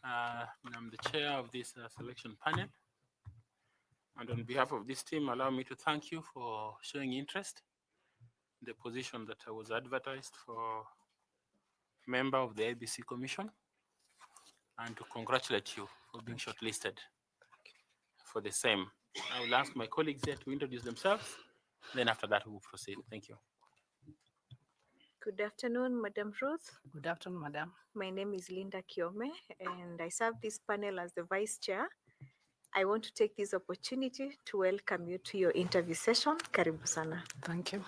I'm the chair of this selection panel. And on behalf of this team, allow me to thank you for showing interest in the position that I was advertised for, member of the IEBC Commission, and to congratulate you for being shortlisted for the same. I will ask my colleagues here to introduce themselves. Then after that, we will proceed. Thank you. Good afternoon, Madam Ruth. Good afternoon, Madam. My name is Linda Kiome, and I serve this panel as the Vice Chair. I want to take this opportunity to welcome you to your interview session. Karibu sana. Thank you.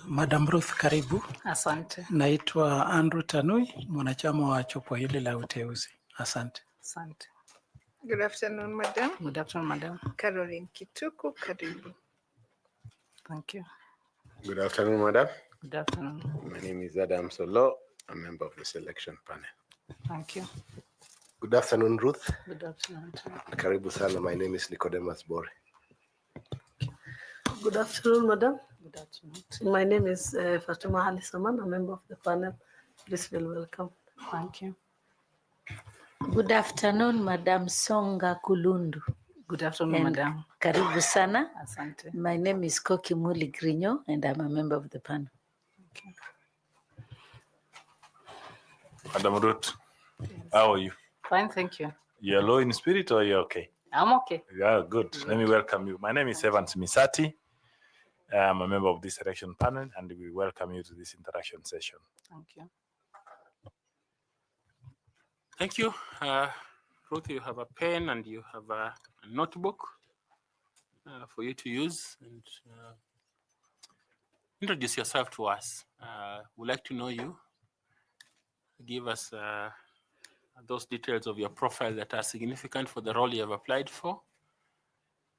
Madam Ruth, karibu. Asante. Naitwa Andrew Tanui, mwanachama wa jopo hili la uteuzi. Asante. Asante. Good afternoon, Madam. Good afternoon, Madam. Caroline Kituku, karibu. Thank you. Good afternoon, Madam. Good afternoon. My name is Adam Solo, a member of the selection panel. Thank you. Good afternoon, Ruth. Good afternoon. Karibu sana. My name is Nicodemus Bore. Good afternoon, Madam. Good afternoon. My name is Fatima Ali Saman, a member of the panel. Please feel welcome. Thank you. Good afternoon, Madam Songa Kulundu. Good afternoon, And Madam. Karibu sana. Asante. My name is 𝐒𝐨𝐧𝐠𝐵, and I'm a member of the panel. Okay. Madam Ruth, how are you? Fine, thank you. You're low in spirit or you're okay? I'm okay. Yeah, good. Let me welcome you. My name is Evans Misati. I'm a member of this selection panel, and we welcome you to this interaction session. Thank you. Thank you. Ruth, you have a pen and you have a notebook for you to use, and introduce yourself to us. We'd like to know you. Give us those details of your profile that are significant for the role you have applied for,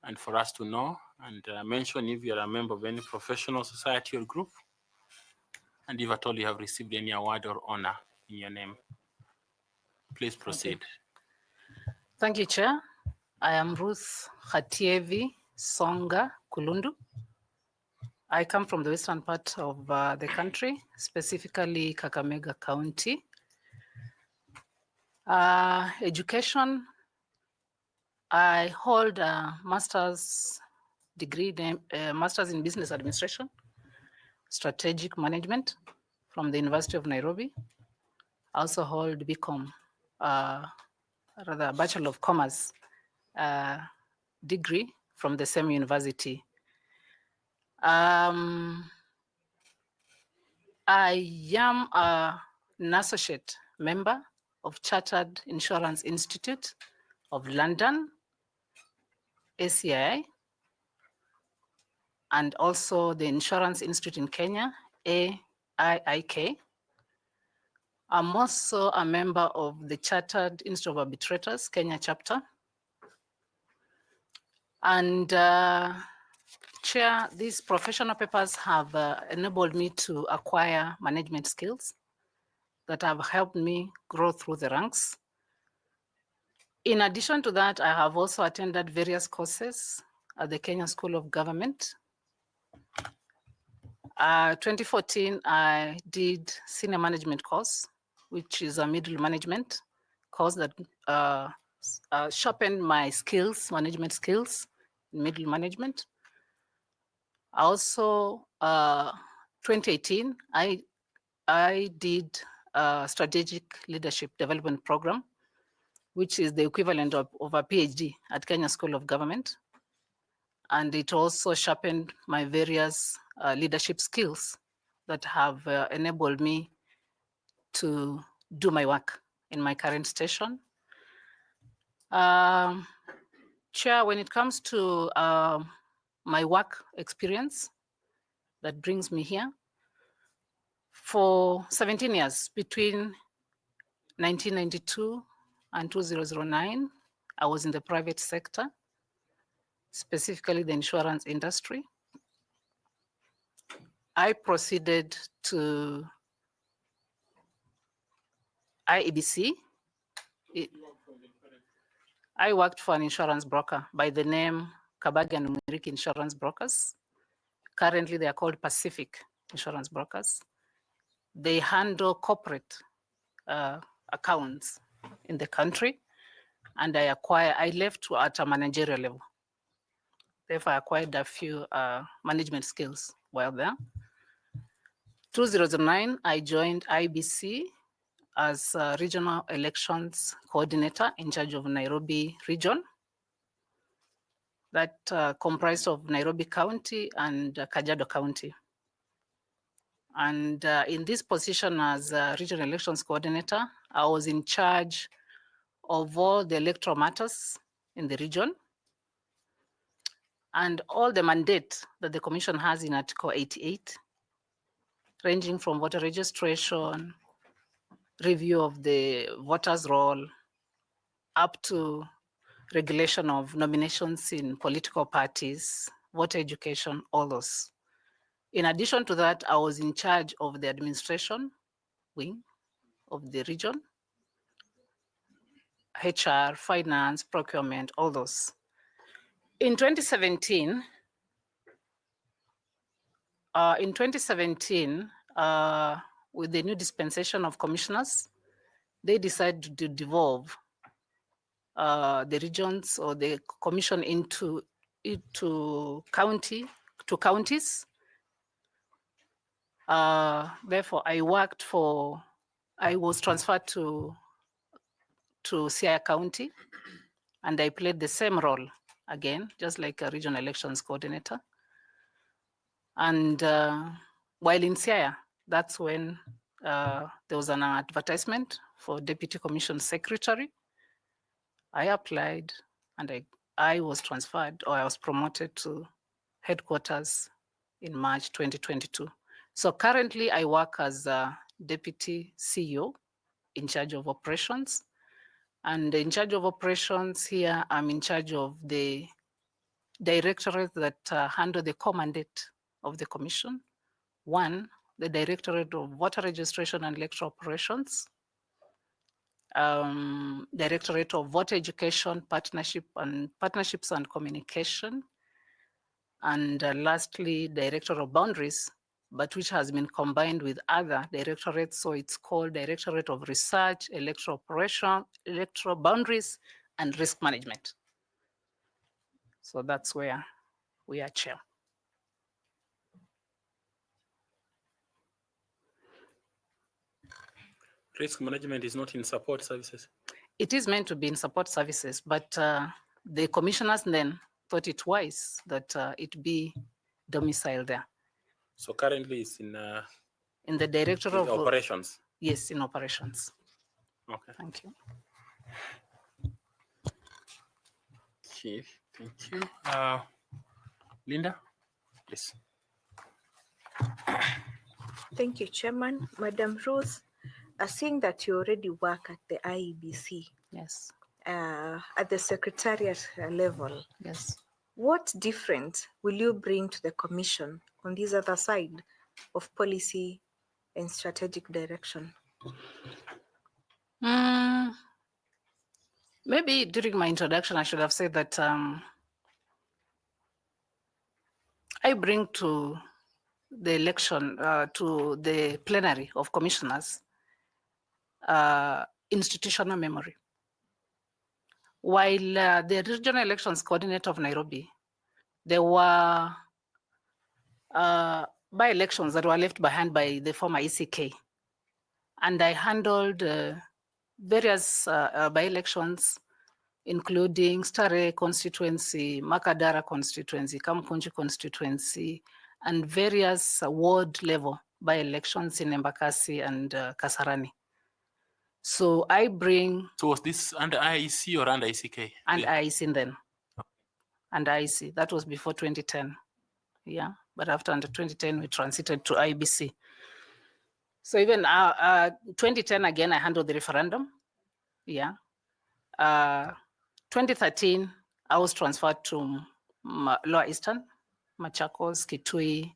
and for us to know, and mention if you're a member of any professional society or group, and if at all you have received any award or honor in your name. Please proceed. Okay. Thank you, Chair. I am Ruth Hatievi Songa Kulundu. I come from the western part of the country, specifically Kakamega County. Education, I hold a master's degree, master's in business administration, strategic management from the University of Nairobi. I also hold BCom, rather Bachelor of Commerce degree from the same university. I am an associate member of Chartered Insurance Institute of London, ACI, and also the Insurance Institute in Kenya, AIIK. I'm also a member of the Chartered Institute of Arbitrators, Kenya chapter. And Chair, these professional papers have enabled me to acquire management skills that have helped me grow through the ranks. In addition to that, I have also attended various courses at the Kenya School of Government. 2014, I did senior management course, which is a middle management course that sharpened my skills, management skills, in middle management. Also, 2018, I did a strategic leadership development program, which is the equivalent of a PhD at Kenya School of Government. And it also sharpened my various leadership skills that have enabled me to do my work in my current station. Chair, when it comes to my work experience that brings me here, for 17 years, between 1992 and 2009, I was in the private sector, specifically the insurance industry. I proceeded to IEBC. I worked for an insurance broker by the name Kabagi and Mwiriki Insurance Brokers. Currently, they are called Pacific Insurance Brokers. They handle corporate accounts in the country, and I left at a managerial level. Therefore, I acquired a few management skills while there. 2009, I joined IEBC as regional elections coordinator in charge of Nairobi region. That comprised of Nairobi County and Kajiado County. And in this position as regional elections coordinator, I was in charge of all the electoral matters in the region and all the mandate that the commission has in Article 88, ranging from voter registration, review of the voters' roll, up to regulation of nominations in political parties, voter education, all those. In addition to that, I was in charge of the administration wing of the region, HR, finance, procurement, all those. In 2017, with the new dispensation of commissioners, they decided to devolve the regions or the commission into counties. Therefore, I was transferred to Siaya County, and I played the same role again, just like a regional elections coordinator. And while in Siaya, that's when there was an advertisement for Deputy Commission Secretary. I applied and I was transferred, or I was promoted to headquarters in March 2022. So currently I work as a Deputy CEO in charge of operations. And in charge of operations here, I'm in charge of the directorate that handle the core mandate of the commission. One, the Directorate of Voter Registration and Electoral Operations, Directorate of Voter Education, Partnerships and Communication, and lastly, Director of Boundaries, but which has been combined with other directorates. So it's called Directorate of Research, Electoral Operation, Electoral Boundaries, and Risk Management. So that's where we are chair. Risk management is not in support services. It is meant to be in support services, but the commissioners then thought it wise that it be domiciled there. So currently it's in the Director of Operations. Yes, in operations. Okay. Thank you. Okay, thank you. Linda, please. Thank you, Chairman. Madam Ruth, seeing that you already work at the IEBC, Yes. At the secretariat level, Yes. what difference will you bring to the commission on this other side of policy and strategic direction? Maybe during my introduction, I should have said that I bring to the election, to the plenary of commissioners, institutional memory. While the regional elections coordinator of Nairobi, there were by-elections that were left behind by the former ECK. And I handled various by-elections, including Stare constituency, Makadara constituency, 𝐒𝐨𝐵 constituency, and various ward level by-elections in Embakasi and Kasarani. So I bring... So was this under IEC or under ICK? And IEC then. And IEC, that was before 2010. Yeah, but after under 2010, we transited to IEBC. So even 2010, again, I handled the referendum. Yeah. 2013, I was transferred to Lower Eastern, Machakos, Kitui,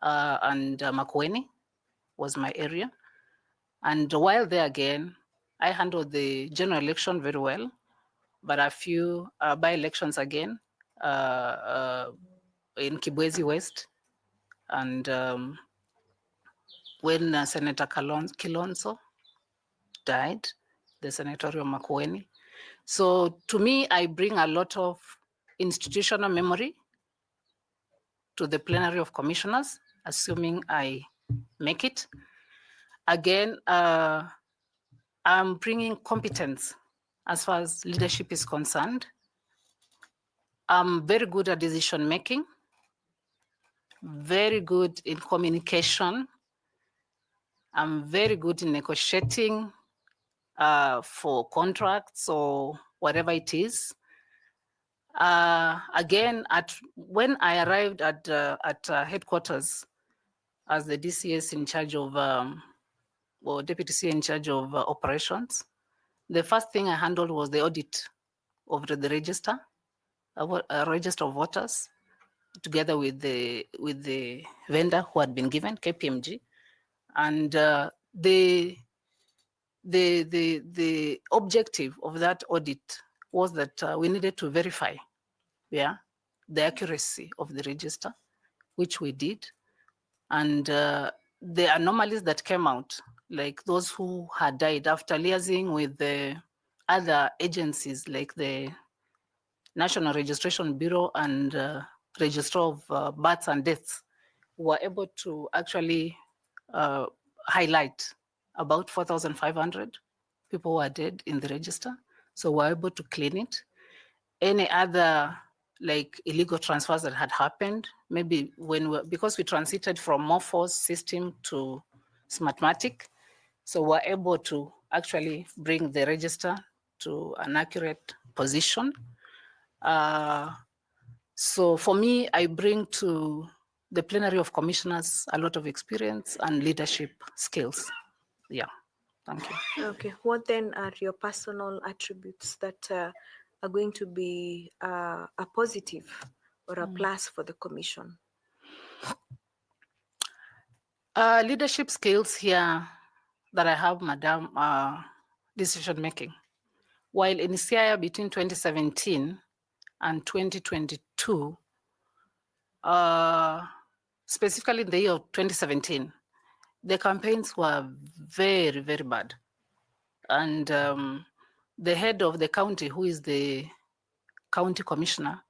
and Makueni was my area. And while there again, I handled the general election very well, but a few by-elections again in Kibwezi West, and when Senator Kilonzo died, the Senatorial Makueni. So to me, I bring a lot of institutional memory to the plenary of commissioners, assuming I make it. Again, I'm bringing competence as far as leadership is concerned. I'm very good at decision making, very good in communication. I'm very good in negotiating for contracts or whatever it is. Again, when I arrived at headquarters as the DCS in charge of, or Deputy C in charge of operations, the first thing I handled was the audit of the register, register of voters, together with the vendor who had been given, KPMG. And the objective of that audit was that we needed to verify, the accuracy of the register, which we did. And the anomalies that came out, like those who had died after liaising with the other agencies, like the National Registration Bureau and Registrar of Births and Deaths, were able to actually highlight about 4,500 people who are dead in the register. So we're able to clean it. Any other like illegal transfers that had happened, maybe because we transited from Morphos system to Smartmatic, so we're able to actually bring the register to an accurate position. So for me, I bring to the plenary of commissioners a lot of experience and leadership skills. Yeah, thank you. Okay, what then are your personal attributes that are going to be a positive or a plus for the commission? Leadership skills here that I have, Madam, decision making. While in Siaya between 2017 and 2022, specifically in the year of 2017, the campaigns were very, very bad. And the head of the county, who is the county commissioner,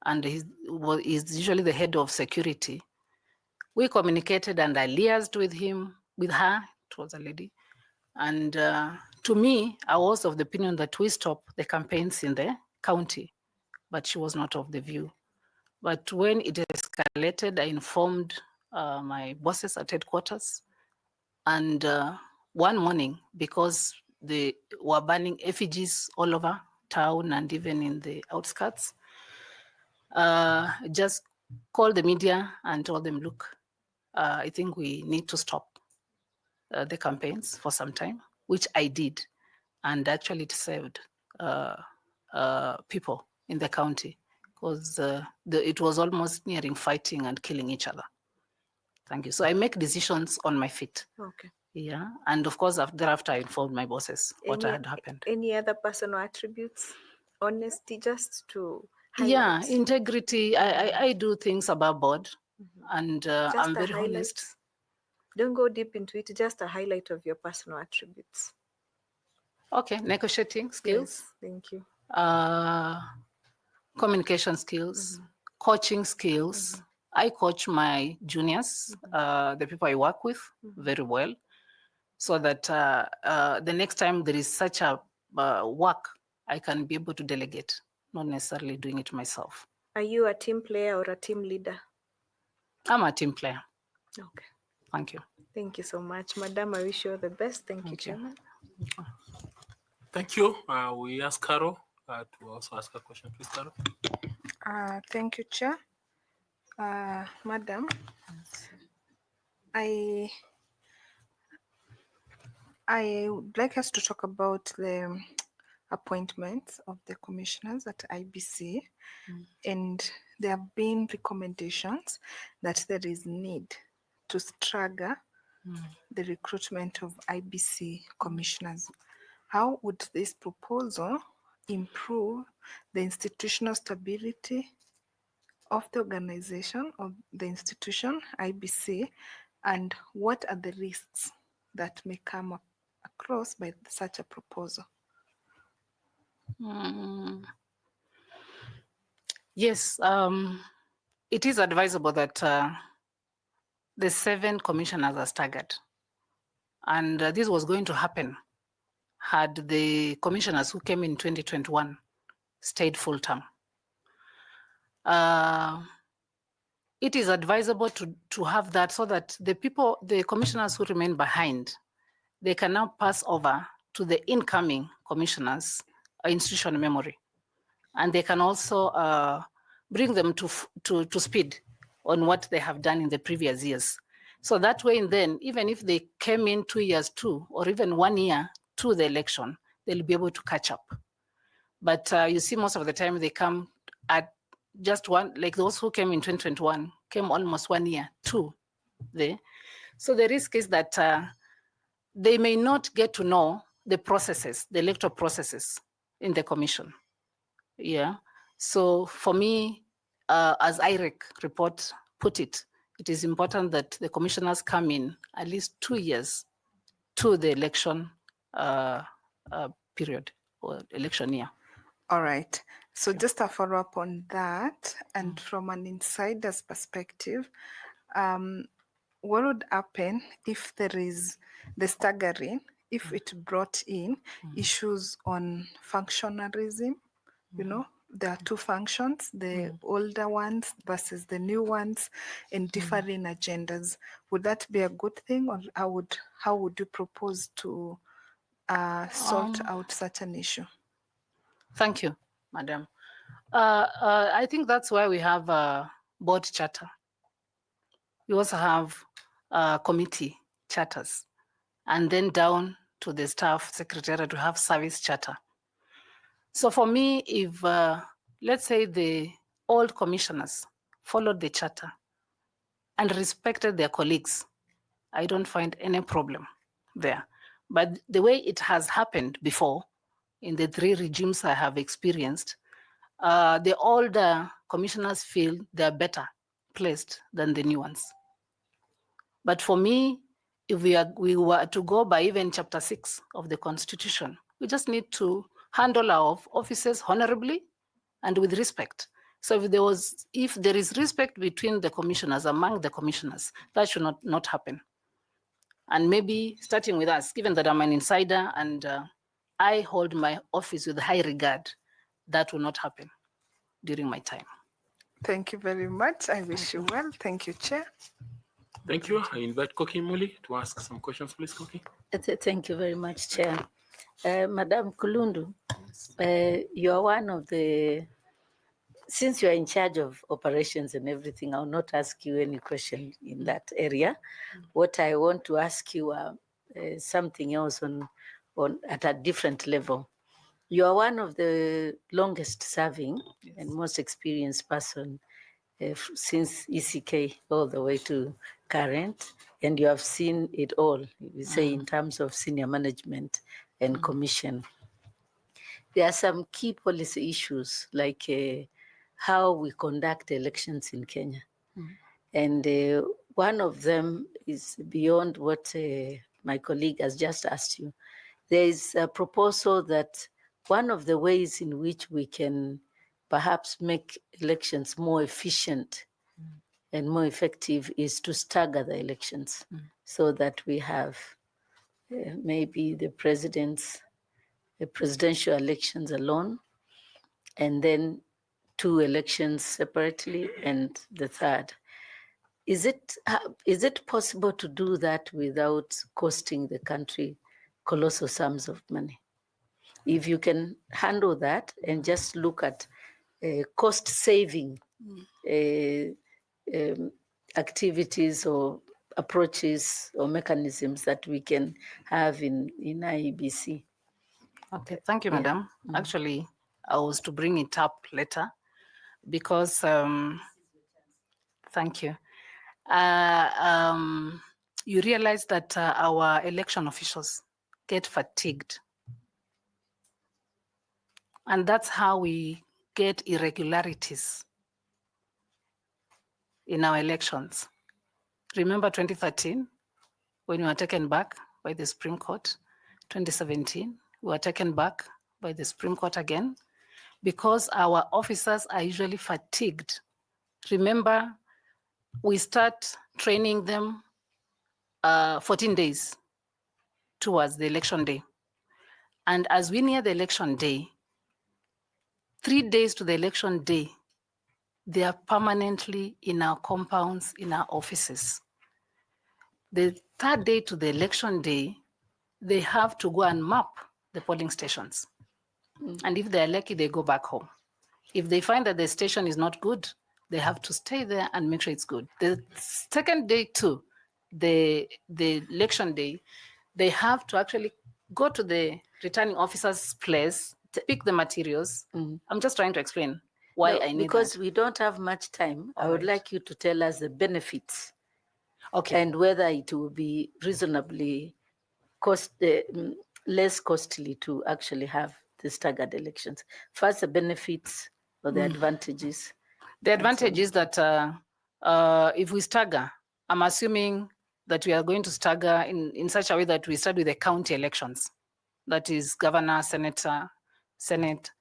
and is usually the head of security, we communicated and I liaised with him, with her, it was a lady. And to me, I was of the opinion that we stop the campaigns in the county, but she was not of the view. But when it escalated, I informed my bosses at headquarters. And one morning, because they were burning effigies all over town and even in the outskirts, just called the media and told them, look, I think we need to stop the campaigns for some time, which I did. And actually it saved people in the county because it was almost nearing fighting and killing each other. Thank you. So I make decisions on my feet. Okay. Yeah. And of course, thereafter, I informed my bosses what had happened. Any other personal attributes? Honesty, just to highlight. Yeah, integrity. I do things above board. And I'm very honest. Don't go deep into it, just a highlight of your personal attributes. Okay, negotiating skills. Yes, thank you. Communication skills, coaching skills. I coach my juniors, the people I work with, very well, so that the next time there is such a work, I can be able to delegate, not necessarily doing it myself. Are you a team player or a team leader? I'm a team player. Okay. Thank you. Thank you so much, Madam. I wish you all the best. Thank you, Chairman. Thank you. We ask Carol to also ask a question. Please, Carol. Thank you, Chair. Madam, I would like us to talk about the appointments of the commissioners at IBC, and there have been recommendations that there is need to stagger the recruitment of IBC commissioners. How would this proposal improve the institutional stability of the organization, of the institution, IBC, and what are the risks that may come across by such a proposal? Yes, it is advisable that the 7 commissioners are staggered. And this was going to happen had the commissioners who came in 2021 stayed full term. It is advisable to have that so that the commissioners who remain behind, they can now pass over to the incoming commissioners institutional memory. And they can also bring them to speed on what they have done in the previous years. So that way, then, even if they came in 2 years too, or even 1 year to the election, they'll be able to catch up. But you see, most of the time they come at just one, like those who came in 2021, came almost 1 year to the. So the risk is that they may not get to know the processes, the electoral processes in the commission. Yeah. So for me, as IREC report put it, it is important that the commissioners come in at least 2 years to the election period or election year. All right. So just a follow-up on that, and from an insider's perspective, what would happen if there is the staggering, if it brought in issues on functionarism? You know, there are 2 functions, the older ones versus the new ones, and differing agendas. Would that be a good thing, or how would you propose to sort out such an issue? Thank you, Madam. I think that's why we have a board charter. We also have committee charters, and then down to the staff secretariat to have service charter. So for me, if let's say the old commissioners followed the charter and respected their colleagues, I don't find any problem there. But the way it has happened before, in the 3 regimes I have experienced, the older commissioners feel they're better placed than the new ones. But for me, if we were to go by even Chapter 6 of the Constitution, we just need to handle our offices honorably and with respect. So if there is respect between the commissioners, among the commissioners, that should not happen. And maybe starting with us, given that I'm an insider and I hold my office with high regard, that will not happen during my time. Thank you very much. I wish you well. Thank you, Chair. Thank you. I invite Koki Muli to ask some questions, please, Koki. Thank you very much, Chair. Madam Kulundu, you are one of the, since you are in charge of operations and everything, I'll not ask you any question in that area. What I want to ask you something else on at a different level. You are one of the longest serving and most experienced person since ECK all the way to current, and you have seen it all, we say, in terms of senior management and commission. There are some key policy issues like how we conduct elections in Kenya. And one of them is beyond what my colleague has just asked you. There is a proposal that one of the ways in which we can perhaps make elections more efficient and more effective is to stagger the elections so that we have maybe the presidential elections alone, and then 2 elections separately, and the third. Is it possible to do that without costing the country colossal sums of money? If you can handle that and just look at cost-saving activities or approaches or mechanisms that we can have in IEBC. Okay, thank you, Madam. Actually, I was to bring it up later because, thank you. You realize that our election officials get fatigued. And that's how we get irregularities in our elections. Remember 2013, when we were taken back by the Supreme Court? 2017, we were taken back by the Supreme Court again because our officers are usually fatigued. Remember, we start training them 14 days towards the election day. And as we near the election day, 3 days to the election day, they are permanently in our compounds, in our offices. The 3rd day to the election day, they have to go and map the polling stations. And if they're lucky, they go back home. If they find that the station is not good, they have to stay there and make sure it's good. The 2nd day to the election day, they have to actually go to the returning officer's place, pick the materials. I'm just trying to explain why I need because that. we don't have much time. I would like you to tell us the benefits. Okay. And whether it will be reasonably less costly to actually have the staggered elections. First, the benefits or the advantages. The advantage is that if we stagger, I'm assuming that we are going to stagger in such a way that we start with the county elections. That is governor, senator, senate,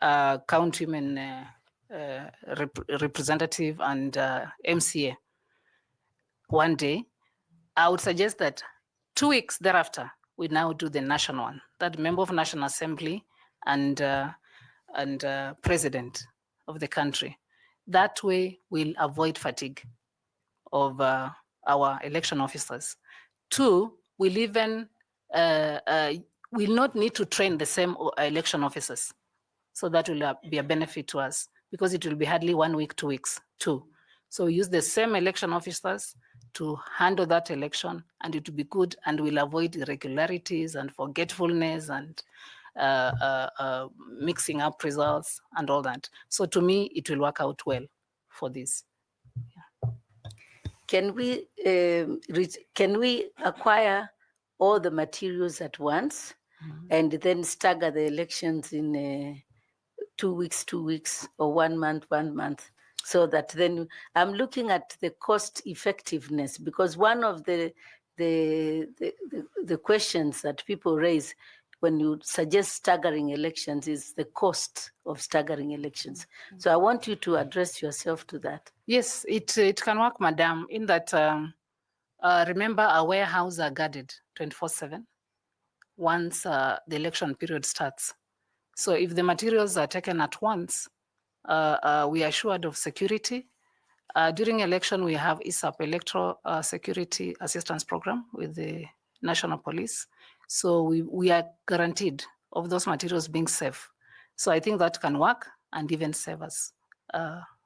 countyman, representative, and MCA. One day, I would suggest that 2 weeks thereafter, we now do the national one, that member of National Assembly and president of the country. That way, we'll avoid fatigue of our election officers. 2, we'll even will not need to train the same election officers. So that will be a benefit to us because it will be hardly 1 week, 2 weeks, 2. So we use the same election officers to handle that election, and it will be good, and we'll avoid irregularities and forgetfulness and mixing up results and all that. So to me, it will work out well for this. Can we acquire all the materials at once and then stagger the elections in 2 weeks, 2 weeks, or 1 month, 1 month? So that then I'm looking at the cost effectiveness, because one of the questions that people raise when you suggest staggering elections is the cost of staggering elections. So I want you to address yourself to that. Yes, it can work, madam, in that, remember, our warehouses are guarded 24/7 once the election period starts. So if the materials are taken at once, we are assured of security. During election, we have ISAP, Electoral Security Assistance Program, with the National Police. So we are guaranteed of those materials being safe. So I think that can work and even save us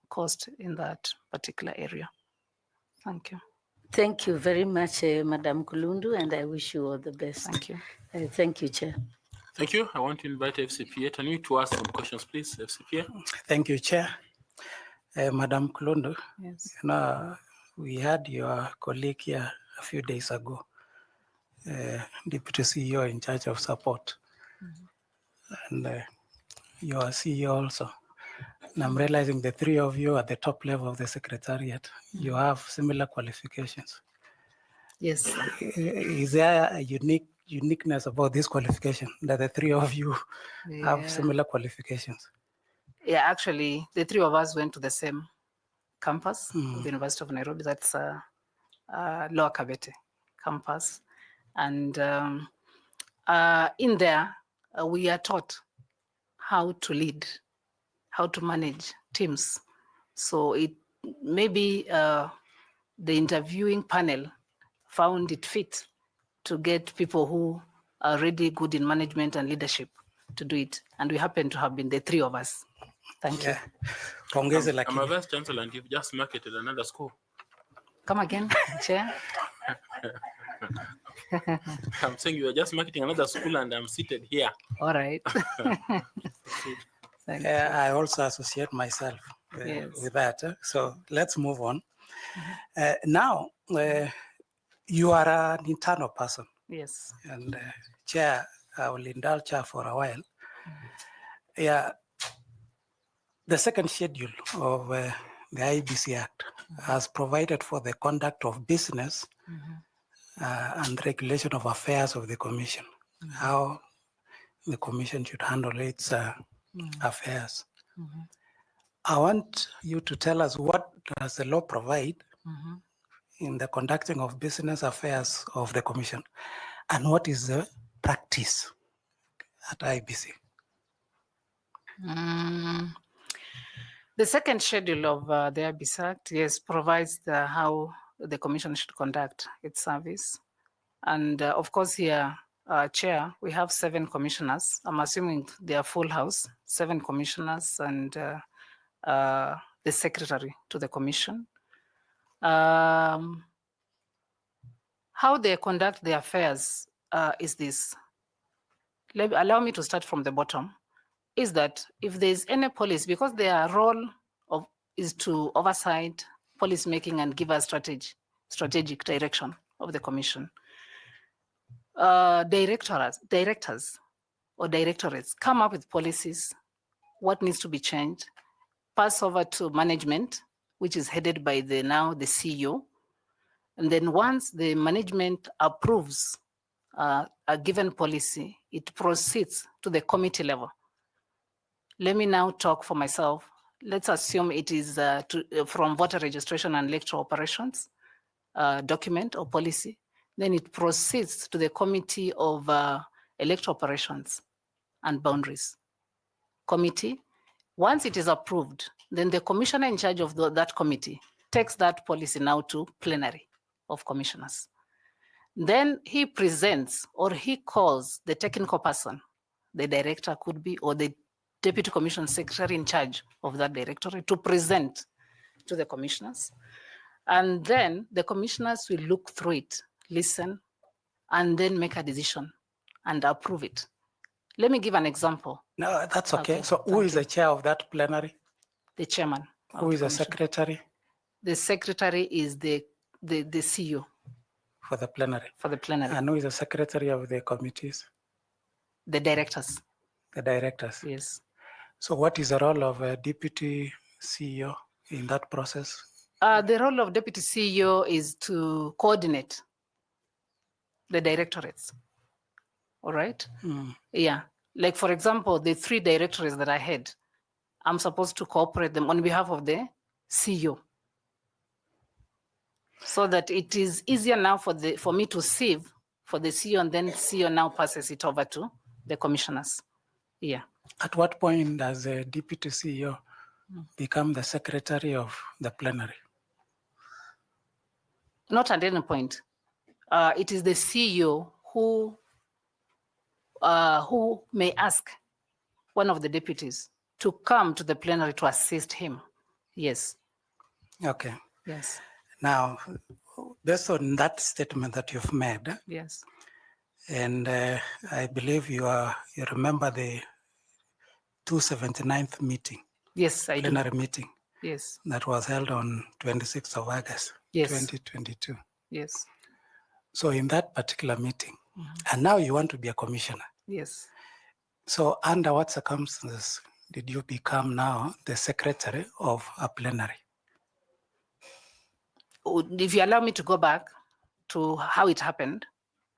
cost in that particular area. Thank you. Thank you very much, Madam Kulundu, and I wish you all the best. Thank you. Thank you, Chair. Thank you. I want to invite FCPA Tanui to ask some questions, please. FCPA. Thank you, Chair. Madam Kulundu, Yes. you know, we had your colleague here a few days ago, Deputy CEO in charge of support, and your CEO also. And I'm realizing the 3 of you at the top level of the Secretariat, you have similar qualifications. Yes. Is there a uniqueness about this qualification that the 3 of you have similar qualifications? Yeah, actually, the 3 of us went to the same campus, the University of Nairobi. That's Lower Kabete campus. And in there, we are taught how to lead, how to manage teams. So it maybe the interviewing panel found it fit to get people who are really good in management and leadership to do it. And we happen to have been the 3 of us. Thank you. I'm a vice chancellor and you've just marketed another school. Come again, Chair. I'm saying you are just marketing another school and I'm seated here. All right. I also associate myself with that. So let's move on. Now, you are an internal person. Yes. And Chair, I will indulge her for a while. Yeah. The second schedule of the IEBC Act has provided for the conduct of business and regulation of affairs of the Commission. how the commission should handle its affairs. I want you to tell us, what does the law provide in the conducting of business affairs of the commission, and what is the practice at IEBC? The second schedule of the IEBC Act, yes, provides how the commission should conduct its service. And of course here, Chair, we have 7 commissioners. I'm assuming they are full house, 7 commissioners and the secretary to the commission. How they conduct their affairs is this. Allow me to start from the bottom. Is that if there's any policy, because their role is to oversight policy making and give us strategic direction of the commission. Directors or directorates come up with policies, what needs to be changed, pass over to management, which is headed by now the CEO. And then once the management approves a given policy, it proceeds to the committee level. Let me now talk for myself. Let's assume it is from voter registration and electoral operations document or policy. Then it proceeds to the Committee of Electoral Operations and Boundaries Committee. Once it is approved, then the commissioner in charge of that committee takes that policy now to plenary of commissioners. Then he presents or he calls the technical person, the director could be, or the deputy commission secretary in charge of that directorate, to present to the commissioners. And then the commissioners will look through it, listen, and then make a decision and approve it. Let me give an example. No, that's okay. So who is the chair of that plenary? The chairman. Who is the secretary? The secretary is the CEO. For the plenary? For the plenary. And who is the secretary of the committees? The directors. The directors? Yes. So what is the role of a deputy CEO in that process? The role of deputy CEO is to coordinate the directorates. All right? Yeah. Like, for example, the 3 directorates that I had, I'm supposed to cooperate them on behalf of the CEO, so that it is easier now for me to sieve for the CEO, and then CEO now passes it over to the commissioners. Yeah. At what point does the deputy CEO become the secretary of the plenary? Not at any point. It is the CEO who may ask one of the deputies to come to the plenary to assist him. Yes. Okay. Yes. Now, based on that statement that you've made, yes, and I believe you remember the 279th meeting. Yes, I plenary do. meeting. Yes. That was held on 26th of August, yes. 2022. Yes. So in that particular meeting, and now you want to be a commissioner. Yes. So under what circumstances did you become now the secretary of a plenary? If you allow me to go back to how it happened,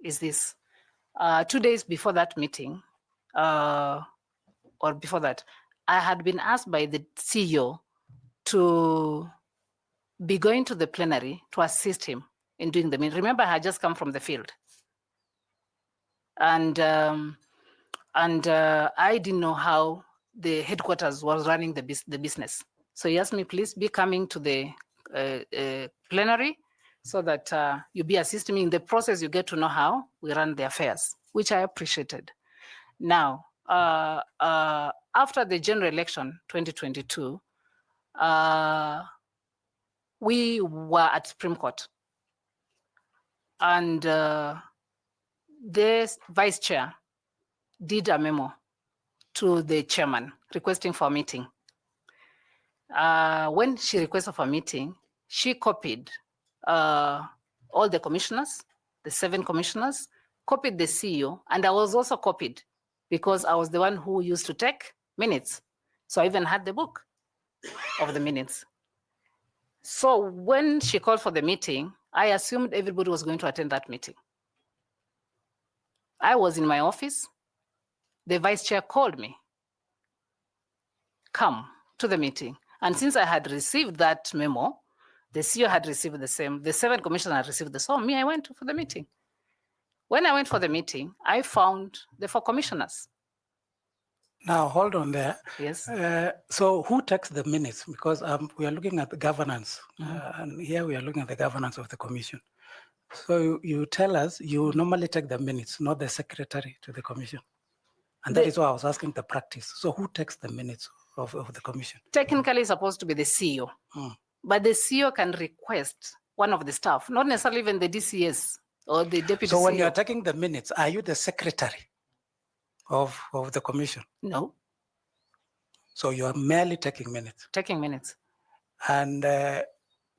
is this. 2 days before that meeting, or before that, I had been asked by the CEO to be going to the plenary to assist him in doing the meeting. Remember, I had just come from the field. And I didn't know how the headquarters was running the business. So he asked me, please be coming to the plenary so that you be assisting me in the process. You get to know how we run the affairs, which I appreciated. Now, after the general election 2022, we were at Supreme Court, and the vice chair did a memo to the chairman requesting for a meeting. When she requested for a meeting, she copied all the commissioners, the 7 commissioners, copied the CEO, and I was also copied because I was the one who used to take minutes. So I even had the book of the minutes. So when she called for the meeting, I assumed everybody was going to attend that meeting. I was in my office. The vice chair called me, come to the meeting. And since I had received that memo, the CEO had received the same, the 7 commissioners had received the same. Me, I went for the meeting. When I went for the meeting, I found the 4 commissioners. Now, hold on there. Yes. So who takes the minutes? Because we are looking at the governance, and here we are looking at the governance of the commission. So you tell us you normally take the minutes, not the secretary to the commission. And that is why I was asking the practice. So who takes the minutes of the commission? Technically, it's supposed to be the CEO. But the CEO can request one of the staff, not necessarily even the DCS or the deputy So when CEO. you are taking the minutes, are you the secretary of the commission? No. So you are merely taking minutes. Taking minutes. And at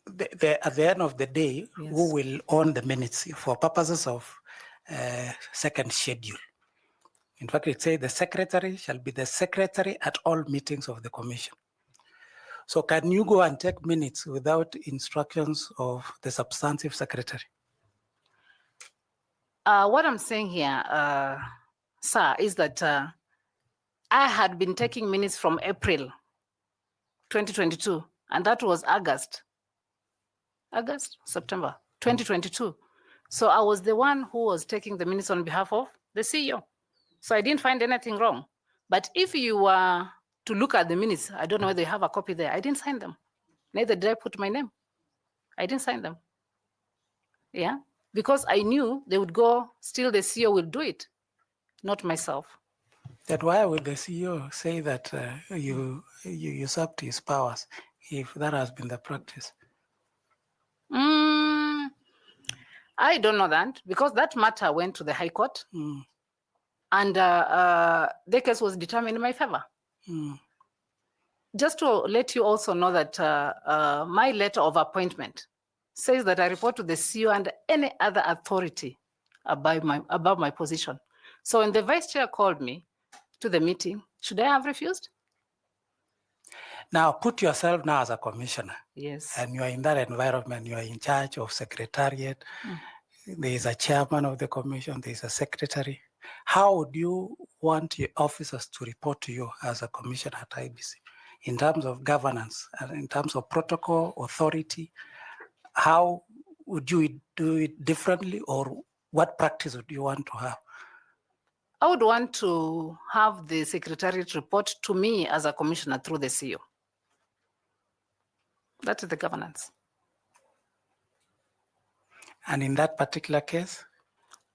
the end of the day, who will own the minutes for purposes of second schedule? In fact, it says the secretary shall be the secretary at all meetings of the commission. So can you go and take minutes without instructions of the substantive secretary? What I'm saying here, sir, is that I had been taking minutes from April 2022, and that was September 2022. So I was the one who was taking the minutes on behalf of the CEO. So I didn't find anything wrong. But if you were to look at the minutes, I don't know whether you have a copy there. I didn't sign them. Neither did I put my name. I didn't sign them. Yeah, because I knew they would go, still the CEO will do it, not myself. Then why would the CEO say that you usurped his powers if that has been the practice? I don't know that, because that matter went to the High Court, and the case was determined in my favor. Just to let you also know that my letter of appointment says that I report to the CEO and any other authority above my position. So when the vice chair called me to the meeting, should I have refused? Now put yourself now as a commissioner. Yes. And you are in that environment, you are in charge of secretariat. There is a chairman of the commission, there is a secretary. How would you want your officers to report to you as a commissioner at IEBC in terms of governance and in terms of protocol, authority? How would you do it differently, or what practice would you want to have? I would want to have the secretariat report to me as a commissioner through the CEO. That is the governance. And in that particular case?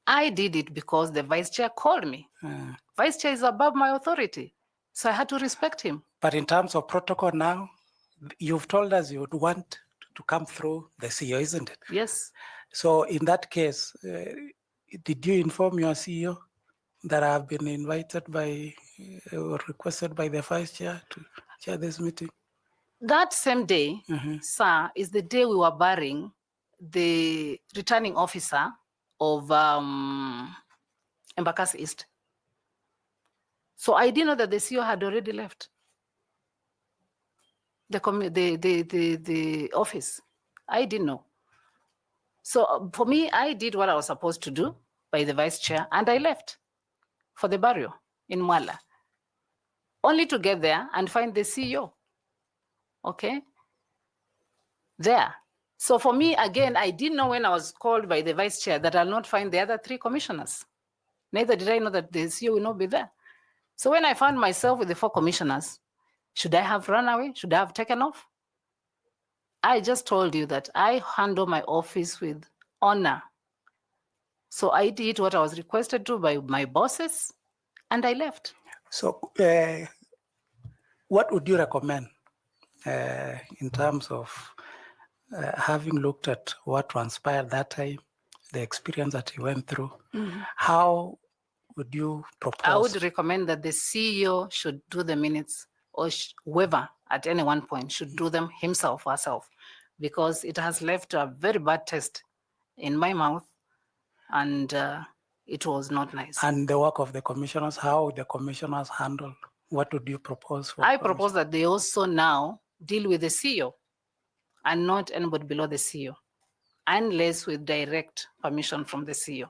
I did it because the vice chair called me. Vice chair is above my authority, so I had to respect him. But in terms of protocol now, you've told us you would want to come through the CEO, isn't it? Yes. So in that case, did you inform your CEO that I have been invited by or requested by the vice chair to chair this meeting? That same day, sir, is the day we were burying the returning officer of Embakasi East. So I didn't know that the CEO had already left the office. I didn't know. So for me, I did what I was supposed to do by the vice chair, and I left for the burial in Mwala, only to get there and find the CEO. Okay, there. So for me, again, I didn't know when I was called by the vice chair that I'll not find the other 3 commissioners. Neither did I know that the CEO will not be there. So when I found myself with the 4 commissioners, should I have run away? Should I have taken off? I just told you that I handle my office with honor. So I did what I was requested to by my bosses, and I left. So what would you recommend in terms of having looked at what transpired that time, the experience that you went through? How would you propose? I would recommend that the CEO should do the minutes, or whoever at any one point should do them himself or herself, because it has left a very bad taste in my mouth, and it was not nice. And the work of the commissioners, how would the commissioners handle? What would you propose? I propose that they also now deal with the CEO and not anybody below the CEO, unless with direct permission from the CEO.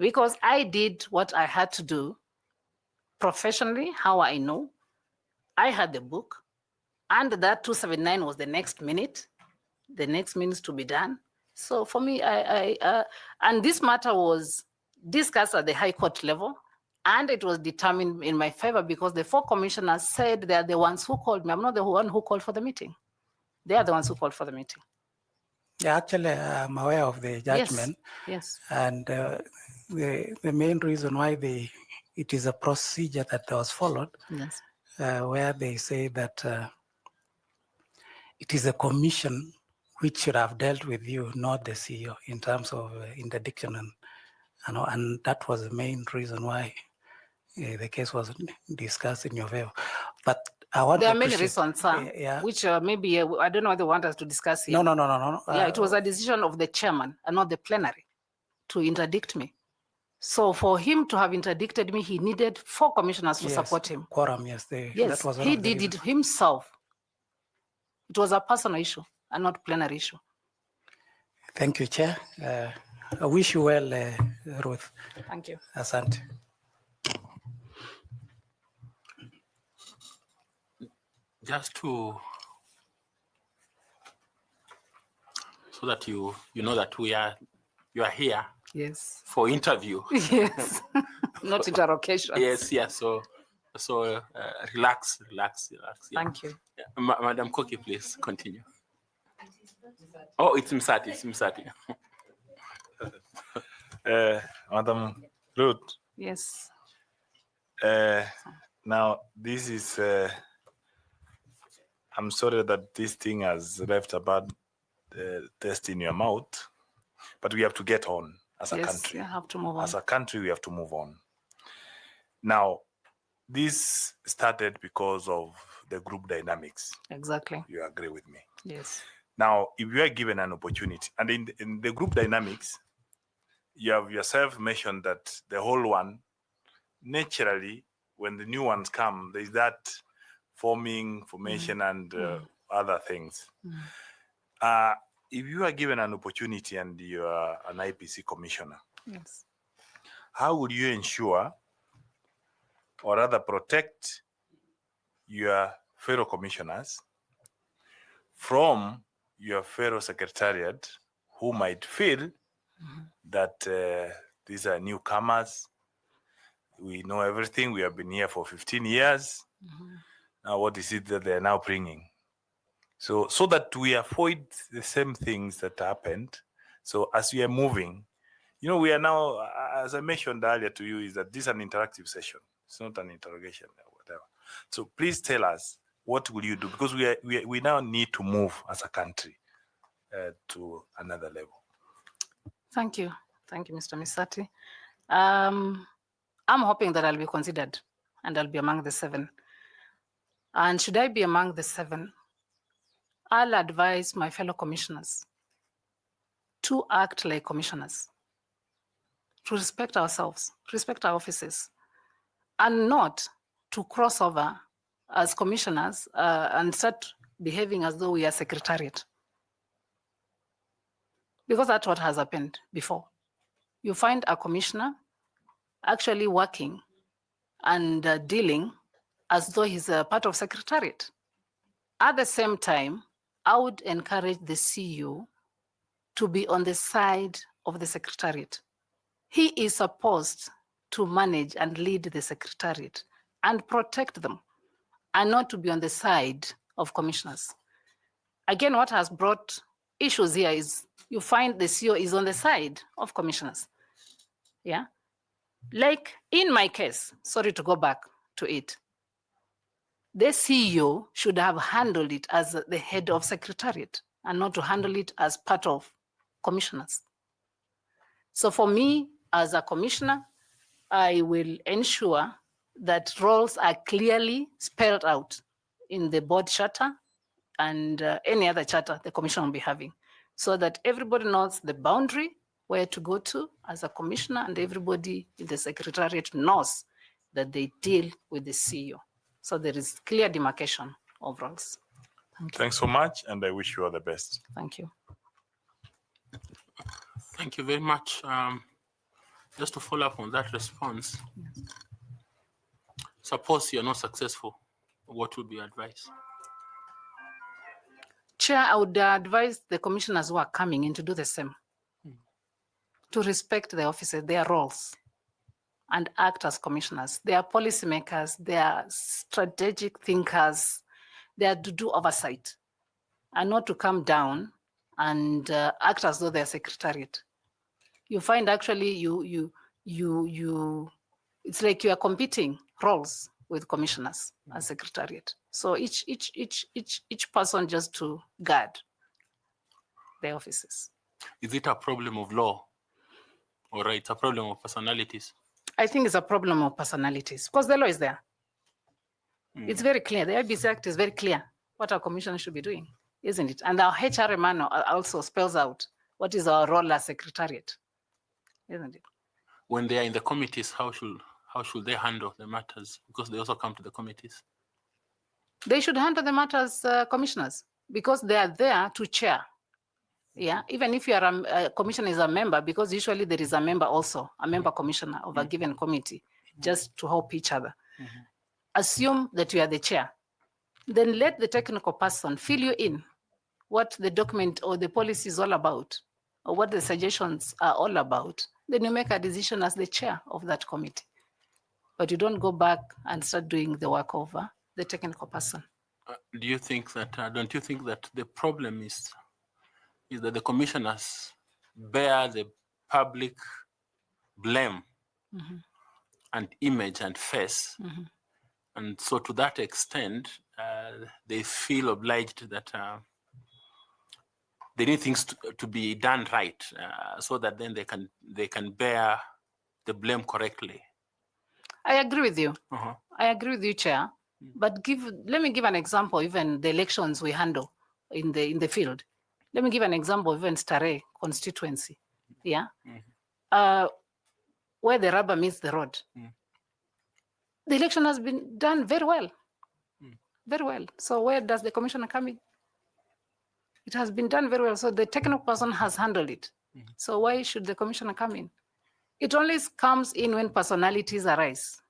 because I did what I had to do professionally, how I know. I had the book, and that 279 was the next minute to be done. So for me, and this matter was discussed at the High Court level, and it was determined in my favor because the 4 commissioners said they're the ones who called me. I'm not the one who called for the meeting. They are the ones who called for the meeting. Yeah, actually, I'm aware of the judgment. Yes. And the main reason why it is a procedure that was followed, Yes. where they say that it is a commission which should have dealt with you, not the CEO, in terms of interdiction, and that was the main reason why the case was discussed in your favor. But I want There to are many appreciate- reasons, sir, yeah. which maybe I don't know whether they want us to discuss here. No. Yeah, it was a decision of the chairman and not the plenary to interdict me. So for him to have interdicted me, he needed 4 commissioners to support him. Quorum, yes. Yes, that was one he of the did it reasons. himself. It was a personal issue and not plenary issue. Thank you, Chair. I wish you well, Ruth. Thank you. Asante. Just to, so that you know that you are here Yes. for interview. Yes. Not interrogation. Yes. So relax. Yeah. Thank you. Yeah. Madam Koki, please continue. Oh, it's Msati. Madam Ruth, Yes. now this is, I'm sorry that this thing has left a bad taste in your mouth, but we have to get on as a country. Yes, you have to move on. As a country, we have to move on. Now, this started because of the group dynamics. Exactly. You agree with me? Yes. Now, if you are given an opportunity, and in the group dynamics, you have yourself mentioned that the whole one, naturally, when the new ones come, there's that formation and other things. If you are given an opportunity and you are an IEBC commissioner, Yes. how would you ensure or rather protect your fellow commissioners from your fellow secretariat who might feel that these are newcomers? We know everything. We have been here for 15 years. Now, what is it that they're now bringing? So that we avoid the same things that happened. So as we are moving, we are now, as I mentioned earlier to you, is that this is an interactive session. It's not an interrogation or whatever. So please tell us, what will you do? Because we now need to move as a country to another level. Thank you. Thank you, Mr. Misati. I'm hoping that I'll be considered and I'll be among the 7. And should I be among the 7, I'll advise my fellow commissioners to act like commissioners, to respect ourselves, respect our offices, and not to cross over as commissioners and start behaving as though we are secretariat. Because that's what has happened before. You find a commissioner actually working and dealing as though he's a part of secretariat. At the same time, I would encourage the CEO to be on the side of the secretariat. He is supposed to manage and lead the secretariat and protect them, and not to be on the side of commissioners. Again, what has brought issues here is you find the CEO is on the side of commissioners. Yeah. Like in my case, sorry to go back to it, the CEO should have handled it as the head of secretariat and not to handle it as part of commissioners. So for me, as a commissioner, I will ensure that roles are clearly spelled out in the board charter and any other charter the commission will be having, so that everybody knows the boundary where to go to as a commissioner, and everybody in the secretariat knows that they deal with the CEO. So there is clear demarcation of roles. Thanks so much, and I wish you all the best. Thank you. Thank you very much. just to follow up on that response, suppose you're not successful, what would be your advice? Chair, I would advise the commissioners who are coming in to do the same, to respect the officers, their roles, and act as commissioners. They are policymakers, they are strategic thinkers, they are to do oversight, and not to come down and act as though they're secretariat. You find actually it's like you are competing roles with commissioners as secretariat. So each person just to guard the offices. Is it a problem of law, or it's a problem of personalities? I think it's a problem of personalities because the law is there. It's very clear. The IEBC Act is very clear what our commissioner should be doing, isn't it? And our HR manual also spells out what is our role as secretariat, isn't it? When they are in the committees, how should they handle the matters? Because they also come to the committees. They should handle the matters, commissioners, because they are there to chair. Yeah, even if you are a commissioner is a member, because usually there is a member also, a member commissioner of a given committee, just to help each other. Assume that you are the chair. Then let the technical person fill you in what the document or the policy is all about, or what the suggestions are all about. Then you make a decision as the chair of that committee. But you don't go back and start doing the work of the technical person. Do you think that, don't you think that the problem is that the commissioners bear the public blame and image and face? And so to that extent, they feel obliged that they need things to be done right, so that then they can bear the blame correctly. I agree with you. I agree with you, Chair. But let me give an example. Even the elections we handle in the field. Let me give an example. Even Stare constituency, yeah, where the rubber meets the road. The election has been done very well, very well. So where does the commissioner come in? It has been done very well. So the technical person has handled it. So why should the commissioner come in? It only comes in when personalities arise,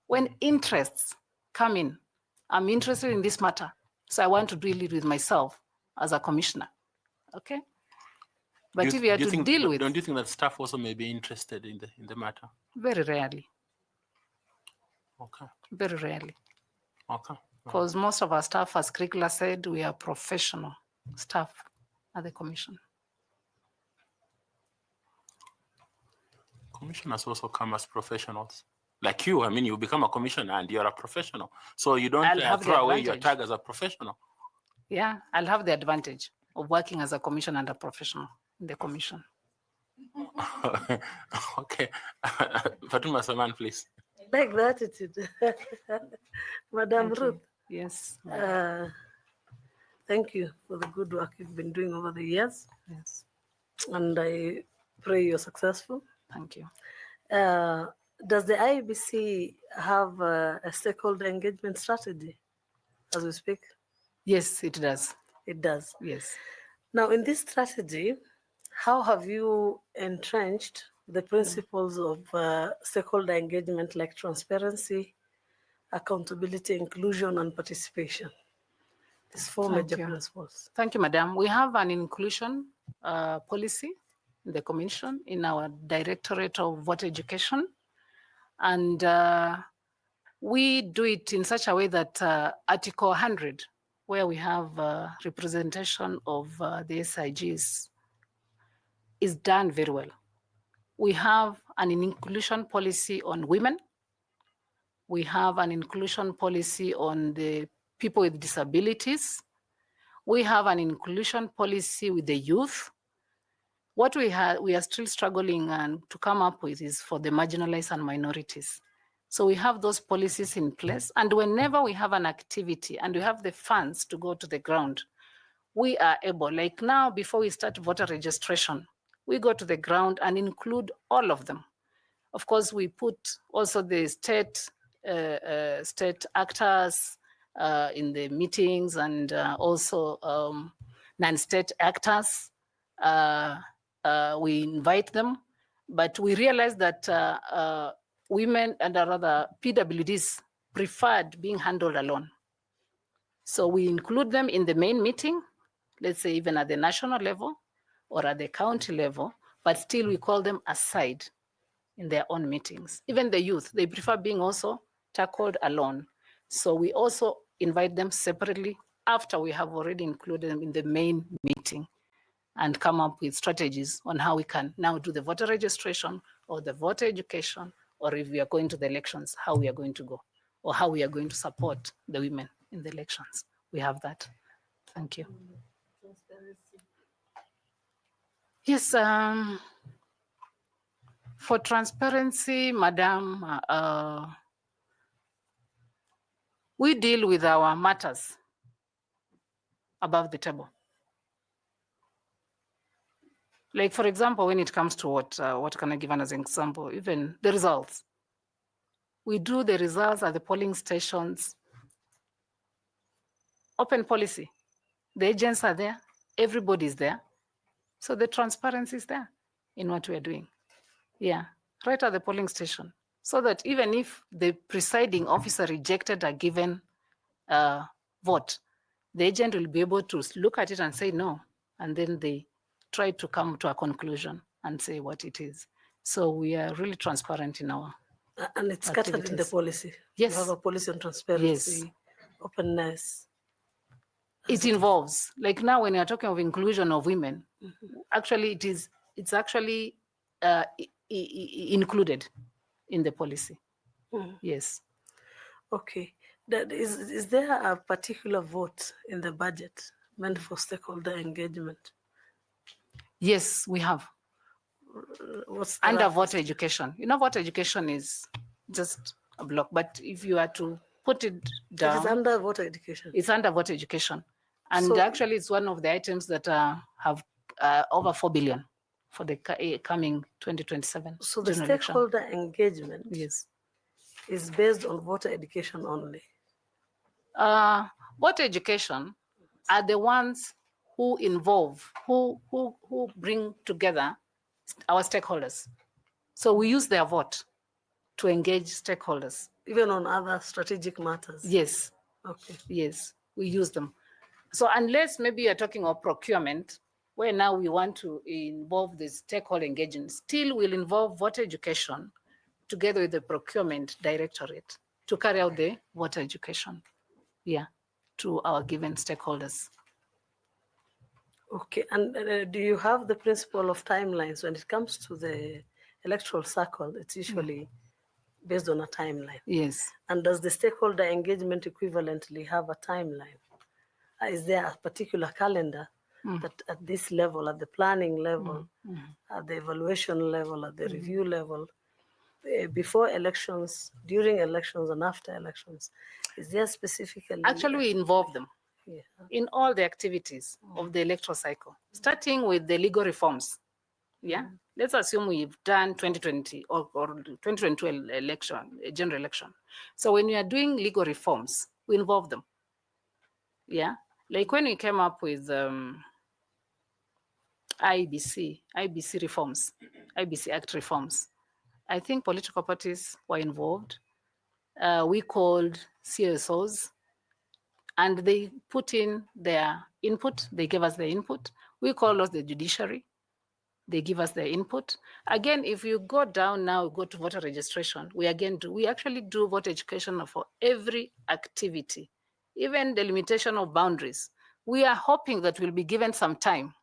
when interests come in. I'm interested in this matter, so I want to deal it with myself as a commissioner. Okay. But if you have to deal with, don't you think that staff also may be interested in the matter? Very rarely. Okay. Very rarely. Okay. Because most of our staff, as Curricula said, we are professional staff at the commission. Commissioners also come as professionals. Like you, I mean, you become a commissioner and you're a professional. So you don't throw away your tag as a professional. Yeah, I'll have the advantage of working as a commissioner and a professional in the commission. Okay. Fatuma Saman, please. Like the attitude. Madam Ruth. Yes. Thank you for the good work you've been doing over the years. Yes. And I pray you're successful. Thank you. Does the IEBC have a stakeholder engagement strategy as we speak? Yes, it does. It does. Yes. Now, in this strategy, how have you entrenched the principles of stakeholder engagement like transparency, accountability, inclusion, and participation? These four major principles. Thank you, Madam. We have an inclusion policy in the Commission in our Directorate of Voter Education. And we do it in such a way that Article 100, where we have representation of the SIGs, is done very well. We have an inclusion policy on women. We have an inclusion policy on the people with disabilities. We have an inclusion policy with the youth. What we are still struggling to come up with is for the marginalized and minorities. So we have those policies in place. And whenever we have an activity and we have the funds to go to the ground, we are able, like now, before we start voter registration, we go to the ground and include all of them. Of course, we put also the state actors in the meetings, and also non-state actors. We invite them, But we realized that women and rather PWDs preferred being handled alone. So we include them in the main meeting, let's say even at the national level or at the county level, but still we call them aside in their own meetings. Even the youth, they prefer being also tackled alone. So we also invite them separately after we have already included them in the main meeting and come up with strategies on how we can now do the voter registration or the voter education, or if we are going to the elections, how we are going to go, or how we are going to support the women in the elections. We have that. Thank you. Yes, for transparency, Madam, we deal with our matters above the table. Like, for example, when it comes to what can I give as an example? Even the results. We do the results at the polling stations. Open policy. The agents are there. Everybody's there. So the transparency is there in what we are doing. Yeah, right at the polling station. So that even if the presiding officer rejected a given vote, the agent will be able to look at it and say no. And then they try to come to a conclusion and say what it is. So we are really transparent in our and it's scattered in the policy. Yes. You have a policy on transparency, Yes. openness. It involves, like now when you're talking of inclusion of women, actually it's actually included in the policy. Yes. Okay. That is there a particular vote in the budget meant for stakeholder engagement? Yes, we have. What's the Under reference? voter education. You know, voter education is just a block, but if you are to put it down. It is under voter education. It's under voter education. And So- actually it's one of the items that have over 4 billion for the coming 2027 So the general election. stakeholder engagement Yes. is based on voter education only. Voter education are the ones who involve, who bring together our stakeholders. So we use their vote to engage stakeholders. Even on other strategic matters. Yes. Okay. Yes, we use them. So unless maybe you're talking of procurement, where now we want to involve the stakeholder engagement, still will involve voter education together with the procurement directorate to carry out the voter education, yeah, to our given stakeholders. Okay, and do you have the principle of timelines when it comes to the electoral cycle? It's usually based on a timeline. Yes. And does the stakeholder engagement equivalently have a timeline? Is there a particular calendar that at this level, at the planning level, at the evaluation level, at the review level, before elections, during elections, and after elections, is there specifically? Actually, we involve them in all the activities of the electoral cycle, starting with the legal reforms. Yeah, let's assume we've done 2020 or 2022 election, a general election. So when we are doing legal reforms, we involve them. Yeah, like when we came up with IEBC reforms, IEBC Act reforms, I think political parties were involved. We called CSOs and they put in their input. They gave us their input. We call us the judiciary. They give us their input. Again, if you go down now, go to voter registration, we actually do voter education for every activity, even the limitation of boundaries. We are hoping that we'll be given some time,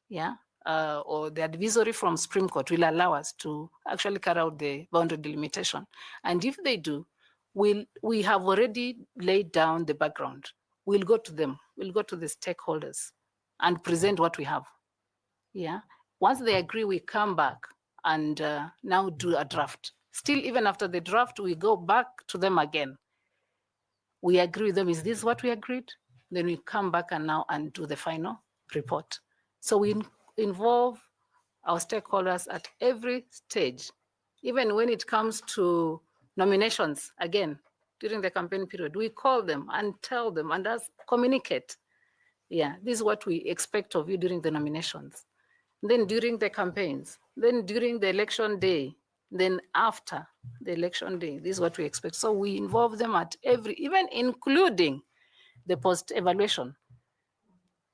yeah, or the advisory from Supreme Court will allow us to actually carry out the boundary delimitation. And if they do, we have already laid down the background. We'll go to them, we'll go to the stakeholders and present what we have, yeah. Once they agree, we come back and now do a draft. Still, even after the draft, we go back to them again. We agree with them, is this what we agreed? Then we come back and now and do the final report. So we involve our stakeholders at every stage, even when it comes to nominations, again, during the campaign period, we call them and tell them and communicate. Yeah, this is what we expect of you during the nominations. Then during the campaigns, then during the election day, then after the election day. This is what we expect. So we involve them at even including the post-evaluation.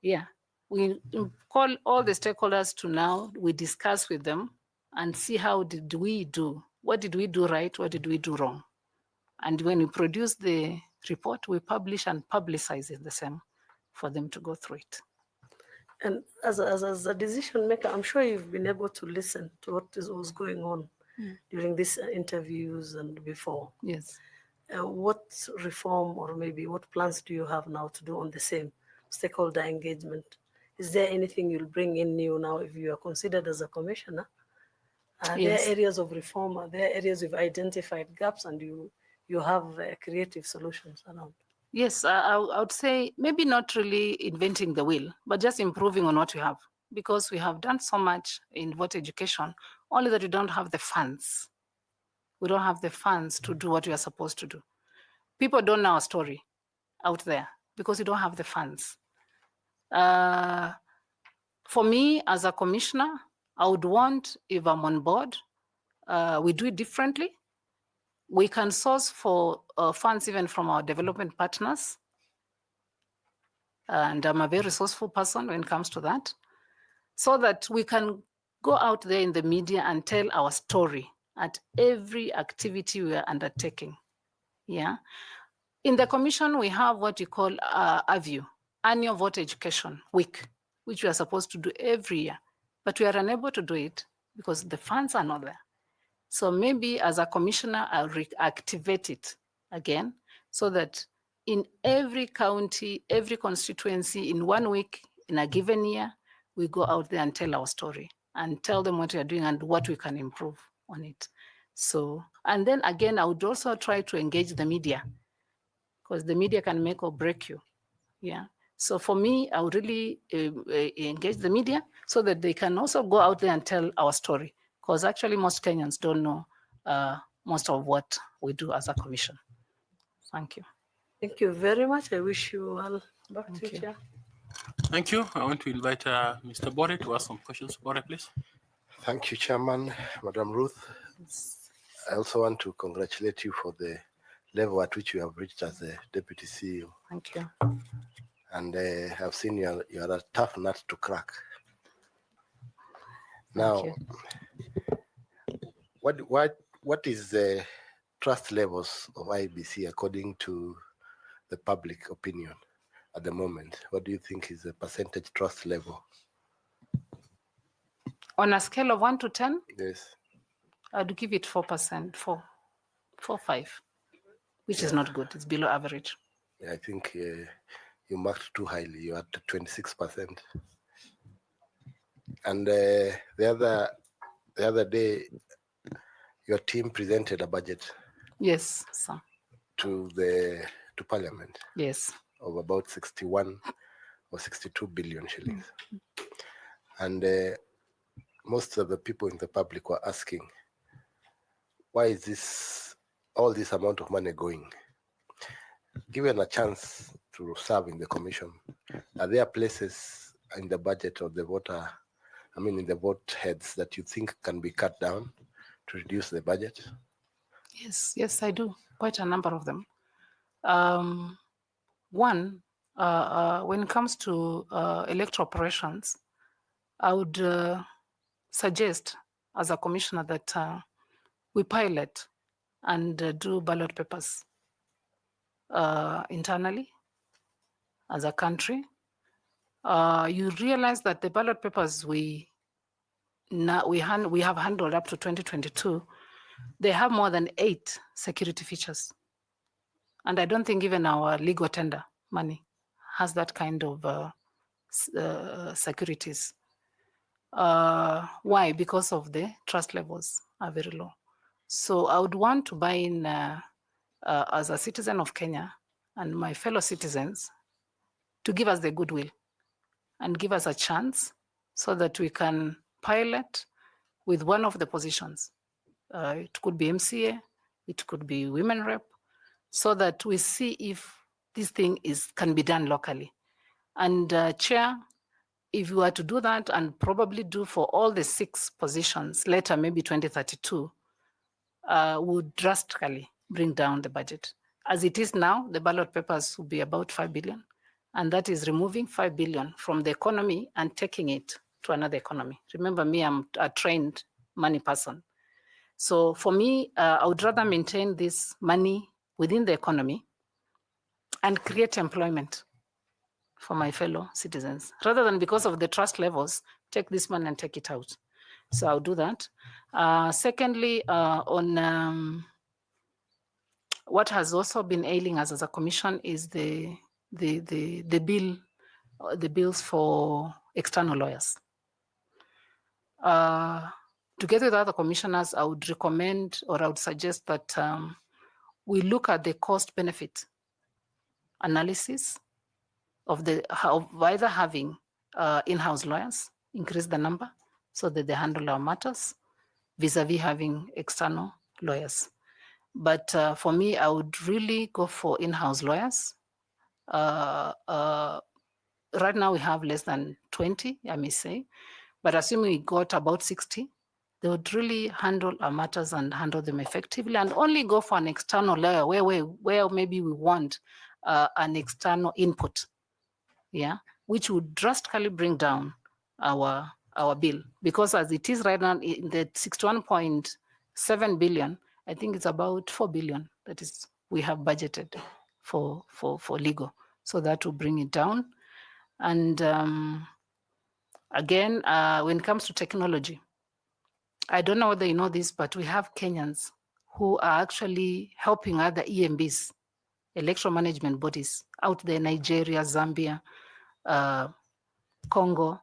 Yeah, we call all the stakeholders to now, we discuss with them and see how did we do, what did we do right, what did we do wrong. And when we produce the report, we publish and publicize it the same for them to go through it. And as a decision maker, I'm sure you've been able to listen to what was going on during these interviews and before. Yes. What reform or maybe what plans do you have now to do on the same stakeholder engagement? Is there anything you'll bring in new now if you are considered as a commissioner? Are there areas of reform? Are there areas you've identified gaps and you have creative solutions around? Yes, I would say maybe not really inventing the wheel, but just improving on what we have. Because we have done so much in voter education, only that we don't have the funds. We don't have the funds to do what we are supposed to do. People don't know our story out there because we don't have the funds. For me, as a commissioner, I would want, if I'm on board, we do it differently. We can source for funds even from our development partners. And I'm a very resourceful person when it comes to that. So that we can go out there in the media and tell our story at every activity we are undertaking. Yeah. In the commission, we have what you call AVU, Annual Voter Education Week, which we are supposed to do every year. But we are unable to do it because the funds are not there. So maybe as a commissioner, I'll reactivate it again so that in every county, every constituency, in 1 week, in a given year, we go out there and tell our story and tell them what we are doing and what we can improve on it. So, and then again, I would also try to engage the media because the media can make or break you. Yeah. So for me, I would really engage the media so that they can also go out there and tell our story. Because actually most Kenyans don't know most of what we do as a commission. Thank you. Thank you very much. I wish you well. Back to you, Chair. Thank you. I want to invite Mr. Bore to ask some questions. Bore, please. Thank you, Chairman, Madam Ruth. I also want to congratulate you for the level at which you have reached as a Deputy CEO. Thank you. And I've seen you are a tough nut to crack. Now, what is the trust levels of IEBC according to the public opinion at the moment? What do you think is the percentage trust level? On a scale of 1 to 10? Yes. I'd give it 4%, 4, 5, which is not good. It's below average. Yeah, I think you marked too highly. You're at 26%. And the other day, your team presented a budget. Yes, sir. To Parliament. Yes. Of about 61 or 62 billion shillings. And most of the people in the public were asking, why is all this amount of money going? Given a chance to serve in the commission, are there places in the budget of the in the vote heads that you think can be cut down to reduce the budget? Yes, I do. Quite a number of them. One, when it comes to electoral operations, I would suggest as a commissioner that we pilot and do ballot papers internally as a country. You realize that the ballot papers we have handled up to 2022, they have more than 8 security features. And I don't think even our legal tender money has that kind of securities. Why? Because of the trust levels are very low. So I would want to buy in as a citizen of Kenya and my fellow citizens to give us the goodwill and give us a chance so that we can pilot with one of the positions. It could be MCA, it could be women rep, so that we see if this thing can be done locally. And Chair, if you were to do that and probably do for all the 6 positions later, maybe 2032, would drastically bring down the budget. As it is now, the ballot papers will be about 5 billion, and that is removing 5 billion from the economy and taking it to another economy. Remember me, I'm a trained money person. So for me, I would rather maintain this money within the economy and create employment for my fellow citizens, rather than because of the trust levels, take this money and take it out. So I'll do that. Secondly, on what has also been ailing us as a commission is the bills for external lawyers. Together with other commissioners, I would recommend, or I would suggest that we look at the cost benefit analysis of either having in-house lawyers, increase the number so that they handle our matters, vis-a-vis having external lawyers. But for me, I would really go for in-house lawyers. Right now we have less than 20, I may say, but assuming we got about 60, they would really handle our matters and handle them effectively, and only go for an external lawyer where maybe we want an external input, yeah, which would drastically bring down our bill. Because as it is right now, in the 61.7 billion, I think it's about 4 billion that is we have budgeted for legal. So that will bring it down. And again, when it comes to technology, I don't know whether you know this, but we have Kenyans who are actually helping other EMBs, electoral management bodies out there, Nigeria, Zambia, Congo,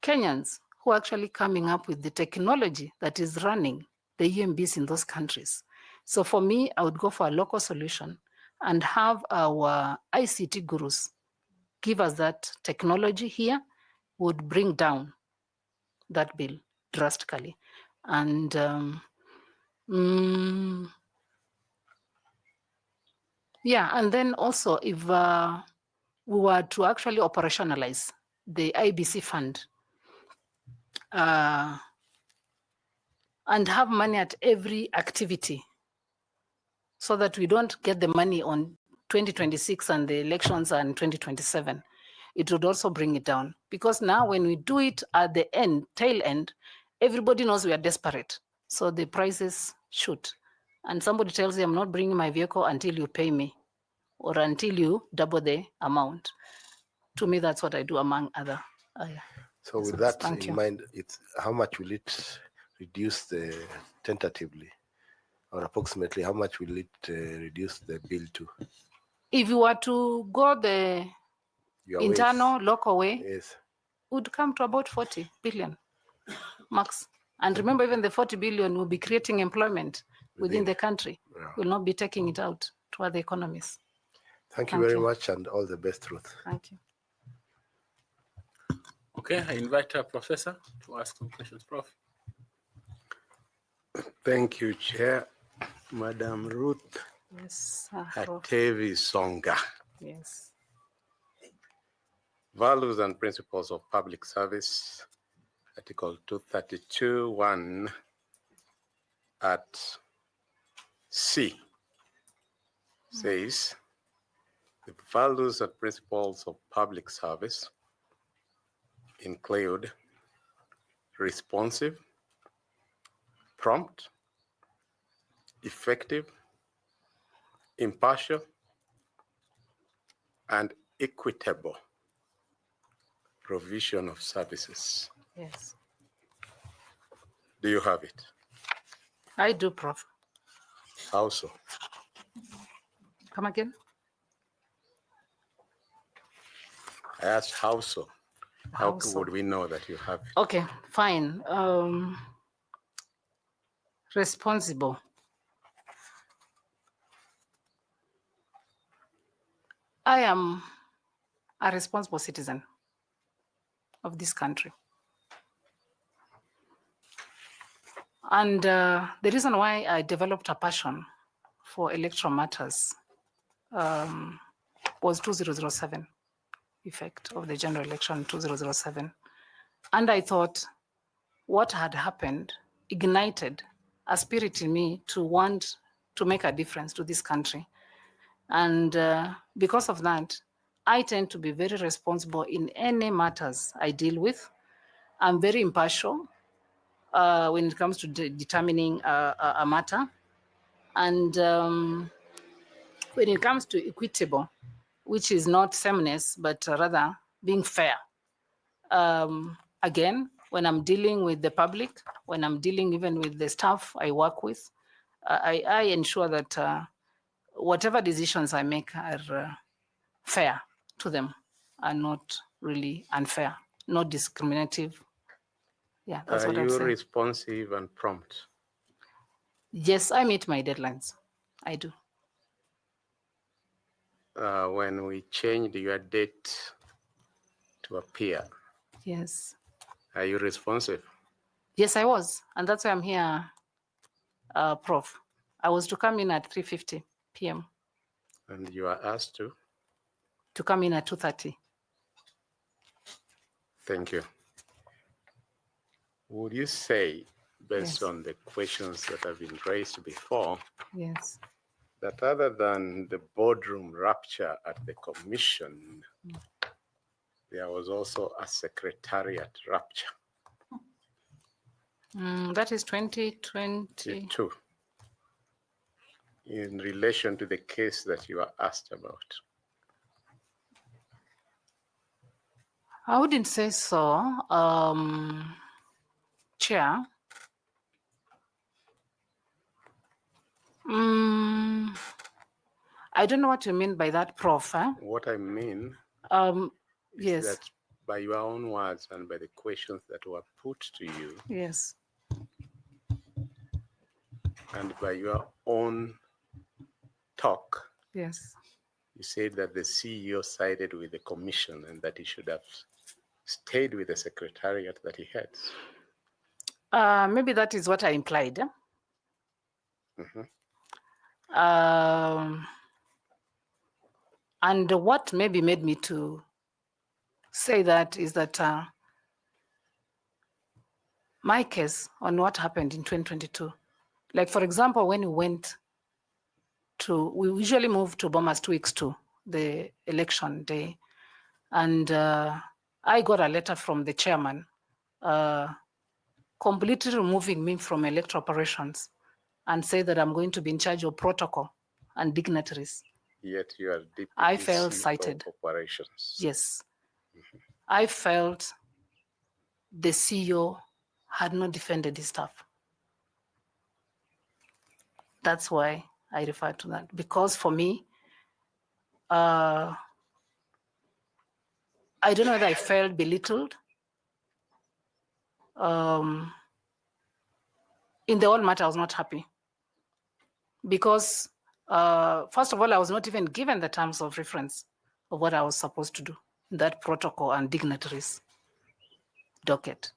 Kenyans who are actually coming up with the technology that is running the EMBs in those countries. So for me, I would go for a local solution and have our ICT gurus give us that technology here, would bring down that bill drastically. And yeah, and then also if we were to actually operationalize the IEBC fund and have money at every activity, so that we don't get the money on 2026 and the elections are in 2027, it would also bring it down. Because now when we do it at the end, tail end, everybody knows we are desperate. So the prices shoot. And somebody tells you, I'm not bringing my vehicle until you pay me, or until you double the amount. To me, that's what I do, among other. So with that in mind, it's how much will it reduce the tentatively, or approximately how much will it reduce the bill to? If you were to go the internal local way, yes, would come to about 40 billion max. And remember, even the 40 billion will be creating employment within the country. Yeah. We'll not be taking it out to other economies. Thank you very much, and all the best, Ruth. Thank you. Okay, I invite our professor to ask some questions. Prof. Thank you, Chair. Madam Ruth Yes, Hatevi Songa. Yes. Values and Principles of Public Service, Article 232(1) at C says, the values and principles of public service include responsive, prompt, effective, impartial, and equitable provision of services. Yes. Do you have it? I do, Prof. How so? Come again? I asked how so. How would we know that you have it? Okay, fine. Responsible. I am a responsible citizen of this country. And the reason why I developed a passion for electoral matters was 2007. effect of the general election 2007. And I thought what had happened ignited a spirit in me to want to make a difference to this country. And because of that, I tend to be very responsible in any matters I deal with. I'm very impartial when it comes to determining a matter. And when it comes to equitable, which is not sameness, but rather being fair. Again, when I'm dealing with the public, when I'm dealing even with the staff I work with, I ensure that whatever decisions I make are fair to them and not really unfair, not discriminative. Yeah, that's what I'm saying. Are you responsive and prompt? Yes, I meet my deadlines. I do. When we changed your date to appear, Yes. are you responsive? Yes, I was. And that's why I'm here, Prof. I was to come in at 3:50 p.m. And you are asked to? To come in at 2:30. Thank you. Would you say, based Yes. on the questions that have been raised before, Yes. that other than the boardroom rupture at the commission, there was also a secretariat rupture? That is 2020. Two. In relation to the case that you are asked about. I wouldn't say so, Chair. I don't know what you mean by that, Prof. What I mean is Yes. that by your own words and by the questions that were put to you, Yes. and by your own talk, Yes. you said that the CEO sided with the commission and that he should have stayed with the secretariat that he heads. Maybe that is what I implied. And what maybe made me to say that is that my case on what happened in 2022, like for example, when we usually move to Bomas 2 weeks to the election day. And I got a letter from the chairman completely removing me from electoral operations and say that I'm going to be in charge of protocol and dignitaries. Yet you are deputy I felt CEO cited. Operations. Yes. I felt the CEO had not defended his staff. That's why I refer to that. Because for me, I don't know whether I felt belittled. In the whole matter, I was not happy. Because, first of all, I was not even given the terms of reference of what I was supposed to do, that protocol and dignitaries docket.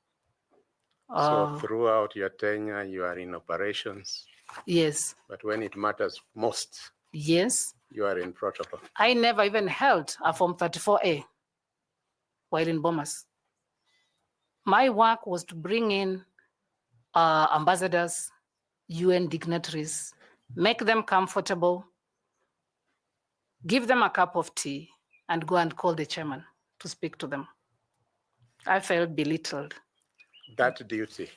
So throughout your tenure, you are in operations. Yes. But when it matters most, yes, you are in protocol. I never even held a Form 34A while in Bomas. My work was to bring in ambassadors, UN dignitaries, make them comfortable, give them a cup of tea, and go and call the chairman to speak to them. I felt belittled. That duty,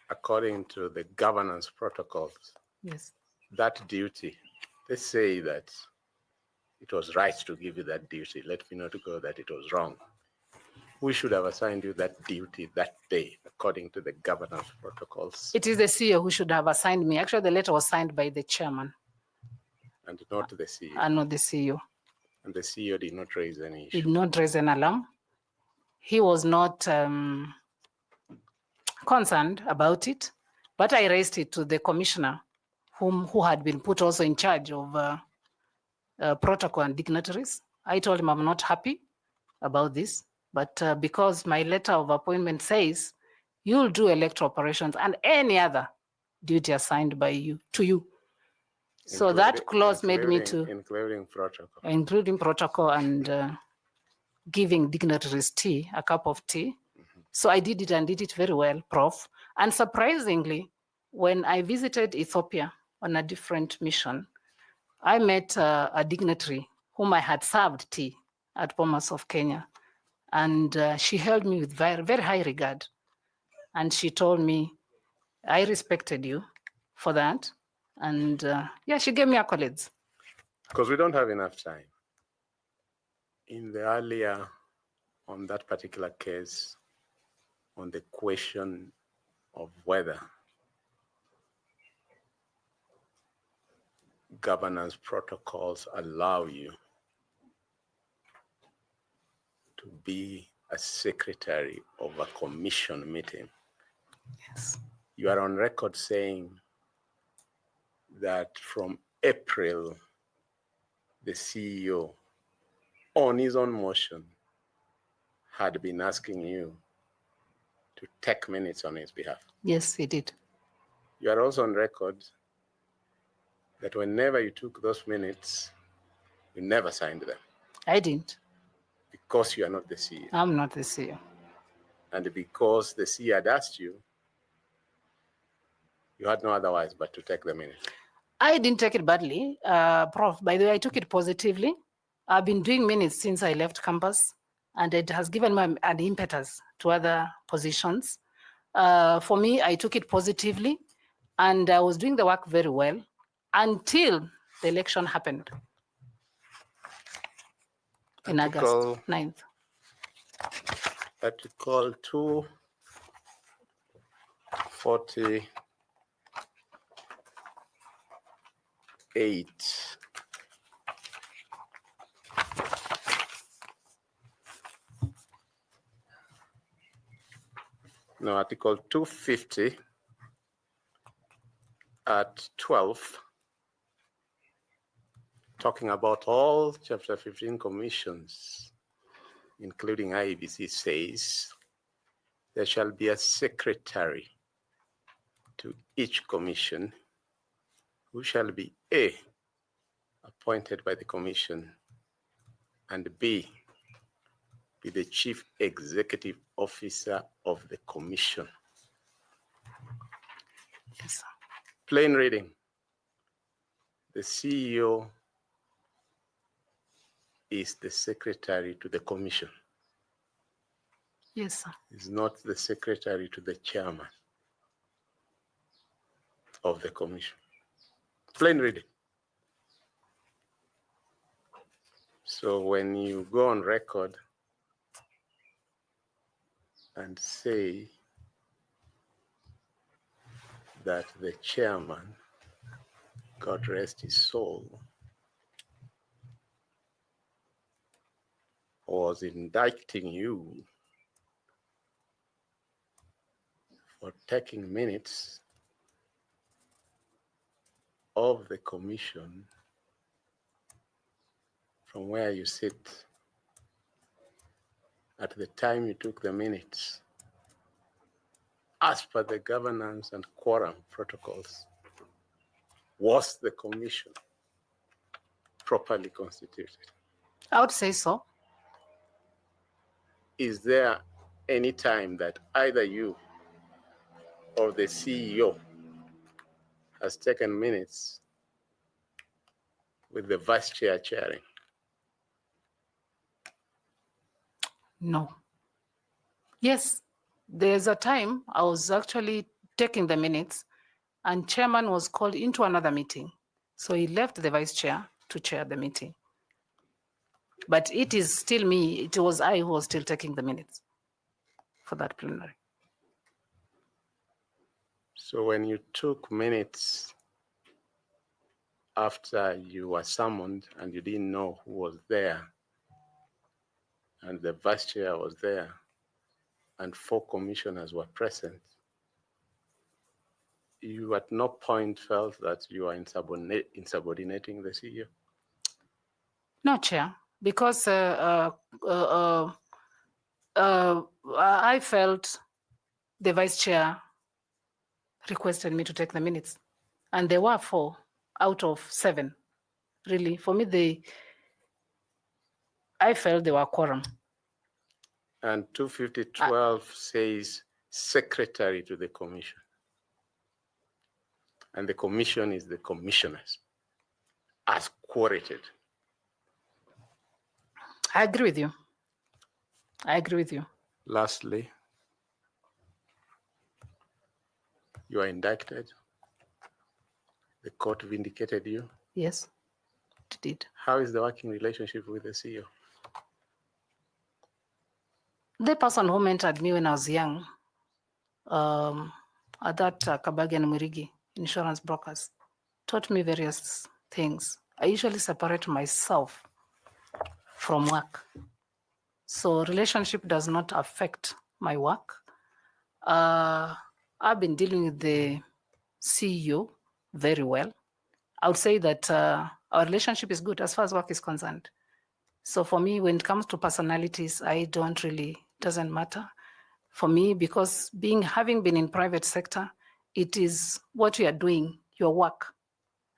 according to the governance protocols, yes, that duty, they say that it was right to give you that duty. Let me not go that it was wrong. We should have assigned you that duty that day, according to the governance protocols. It is the CEO who should have assigned me. Actually, the letter was signed by the chairman. And not the CEO. And not the CEO. And the CEO did not raise any issue. Did not raise an alarm. He was not concerned about it, but I raised it to the commissioner, who had been put also in charge of protocol and dignitaries. I told him I'm not happy about this, but because my letter of appointment says you'll do electoral operations and any other duty assigned by you to you. So that clause made me to, including protocol and giving dignitaries tea, a cup of tea. So I did it and did it very well, Prof. And surprisingly, when I visited Ethiopia on a different mission, I met a dignitary whom I had served tea at Bomas of Kenya. And she held me with very, very high regard. And she told me, I respected you for that. And yeah, she gave me accolades. Because we don't have enough time. In the earlier, on that particular case, on the question of whether governance protocols allow you to be a secretary of a commission meeting. Yes. You are on record saying that from April, the CEO, on his own motion, had been asking you to take minutes on his behalf. Yes, he did. You are also on record that whenever you took those minutes, you never signed them. I didn't. Because you are not the CEO. I'm not the CEO. And because the CEO had asked you, you had no otherwise but to take the minutes. I didn't take it badly, Prof. By the way, I took it positively. I've been doing minutes since I left campus, and it has given me an impetus to other positions. For me, I took it positively, and I was doing the work very well until the election happened in August 9th. Article 248. No, Article 250 at 12, talking about all Chapter 15 commissions, including IEBC, says there shall be a secretary to each commission who shall be A, appointed by the commission, and B, be the chief executive officer of the commission. Yes, sir. Plain reading. The CEO is the secretary to the commission. Yes, sir. Is not the secretary to the chairman of the commission. Plain reading. So when you go on record and say that the chairman, God rest his soul, was indicting you for taking minutes of the commission from where you sit at the time you took the minutes, as per the governance and quorum protocols, was the commission properly constituted? I would say so. Is there any time that either you or the CEO has taken minutes with the vice chair chairing? No. Yes, there's a time I was actually taking the minutes and chairman was called into another meeting. So he left the vice chair to chair the meeting. But it is still me, it was I who was still taking the minutes for that plenary. So when you took minutes after you were summoned and you didn't know who was there, and the vice chair was there, and 4 commissioners were present, you at no point felt that you are insubordinating the CEO? No, Chair, because I felt the vice chair requested me to take the minutes, and there were 4 out of 7. Really, for me, I felt they were quorum. And 250.12 says secretary to the commission. And the commission is the commissioners as quoted. I agree with you. I agree with you. Lastly, you are indicted. The court vindicated you. Yes, it did. How is the working relationship with the CEO? The person who mentored me when I was young, at that Kabagi and Murigi insurance brokers, taught me various things. I usually separate myself from work. So relationship does not affect my work. I've been dealing with the CEO very well. I would say that our relationship is good as far as work is concerned. So for me, when it comes to personalities, I don't really, doesn't matter for me, because having been in private sector, it is what you are doing, your work,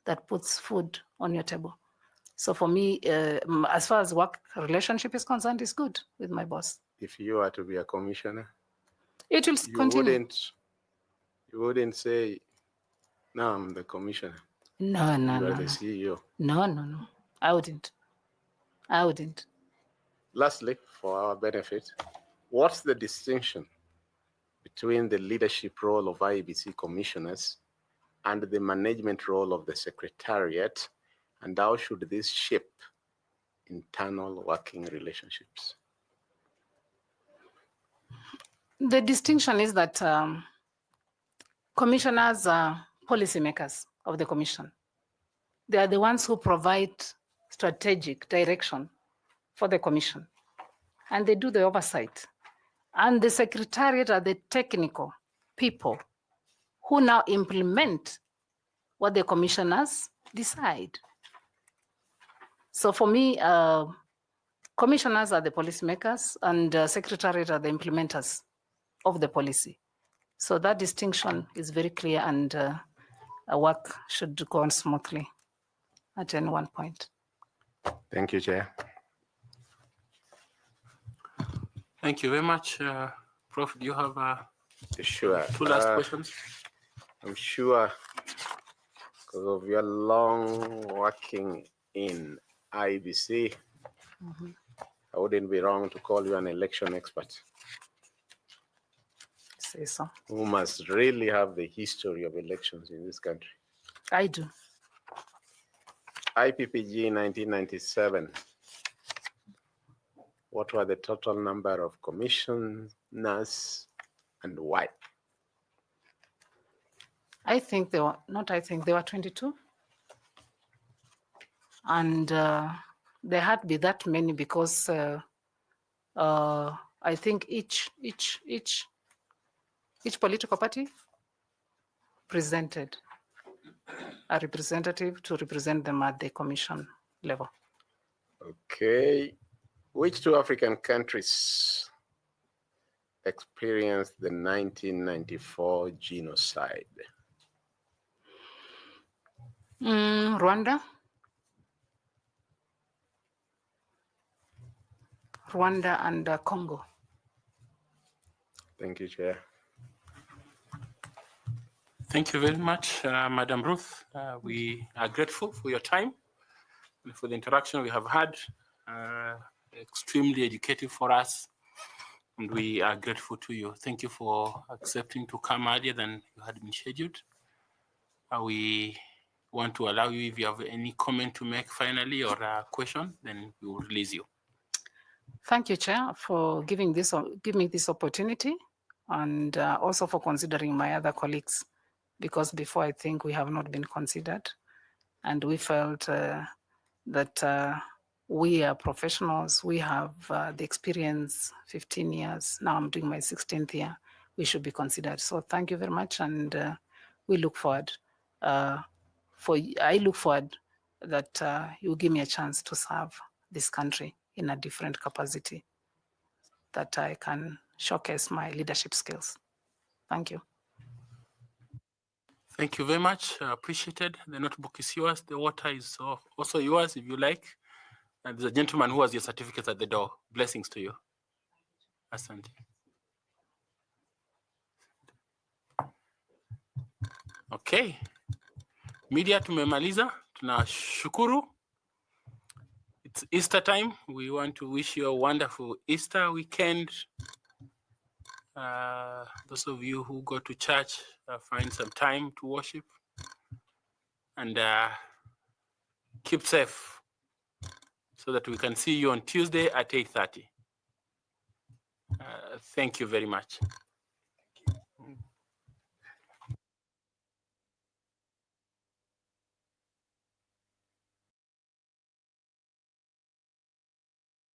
that puts food on your table. So for me, as far as work relationship is concerned, it's good with my boss. If you are to be a commissioner, it will continue. You wouldn't say, no, I'm the commissioner. No. You are the CEO. No. I wouldn't. Lastly, for our benefit, what's the distinction between the leadership role of IEBC commissioners and the management role of the secretariat, and how should this shape internal working relationships? The distinction is that commissioners are policymakers of the commission. They are the ones who provide strategic direction for the commission, and they do the oversight. And the secretariat are the technical people who now implement what the commissioners decide. So for me, commissioners are the policymakers and secretariat are the implementers of the policy. So that distinction is very clear, and work should go on smoothly at any one point. Thank you, Chair. Thank you very much. Prof, do you have sure. 2 last questions? I'm sure because of your long working in IEBC, I wouldn't be wrong to call you an election expert. Say so. Who must really have the history of elections in this country. I do. IPPG 1997. What were the total number of commissioners and why? There were 22. And there had to be that many because I think each political party presented a representative to represent them at the commission level. Okay. Which 2 African countries experienced the 1994 genocide? Rwanda and Congo. Thank you, Chair. Thank you very much, Madam Ruth. We are grateful for your time and for the interaction we have had. Extremely educative for us, and we are grateful to you. Thank you for accepting to come earlier than you had been scheduled. We want to allow you, if you have any comment to make finally or a question, then we will release you. Thank you, Chair, for giving me this opportunity, and also for considering my other colleagues, because before I think we have not been considered, and we felt that we are professionals. We have the experience, 15 years. Now I'm doing my 16th year. We should be considered. So thank you very much, and we look forward. I look forward that you give me a chance to serve this country in a different capacity, that I can showcase my leadership skills. Thank you. Thank you very much. Appreciated. The notebook is yours. The water is also yours if you like. And there's a gentleman who has your certificates at the door. Blessings to you. Asante. Okay. Media tumemaliza. Tunashukuru. It's Easter time. We want to wish you a wonderful Easter weekend. Those of you who go to church, find some time to worship. And keep safe so that we can see you on Tuesday at 8:30. Thank you very much.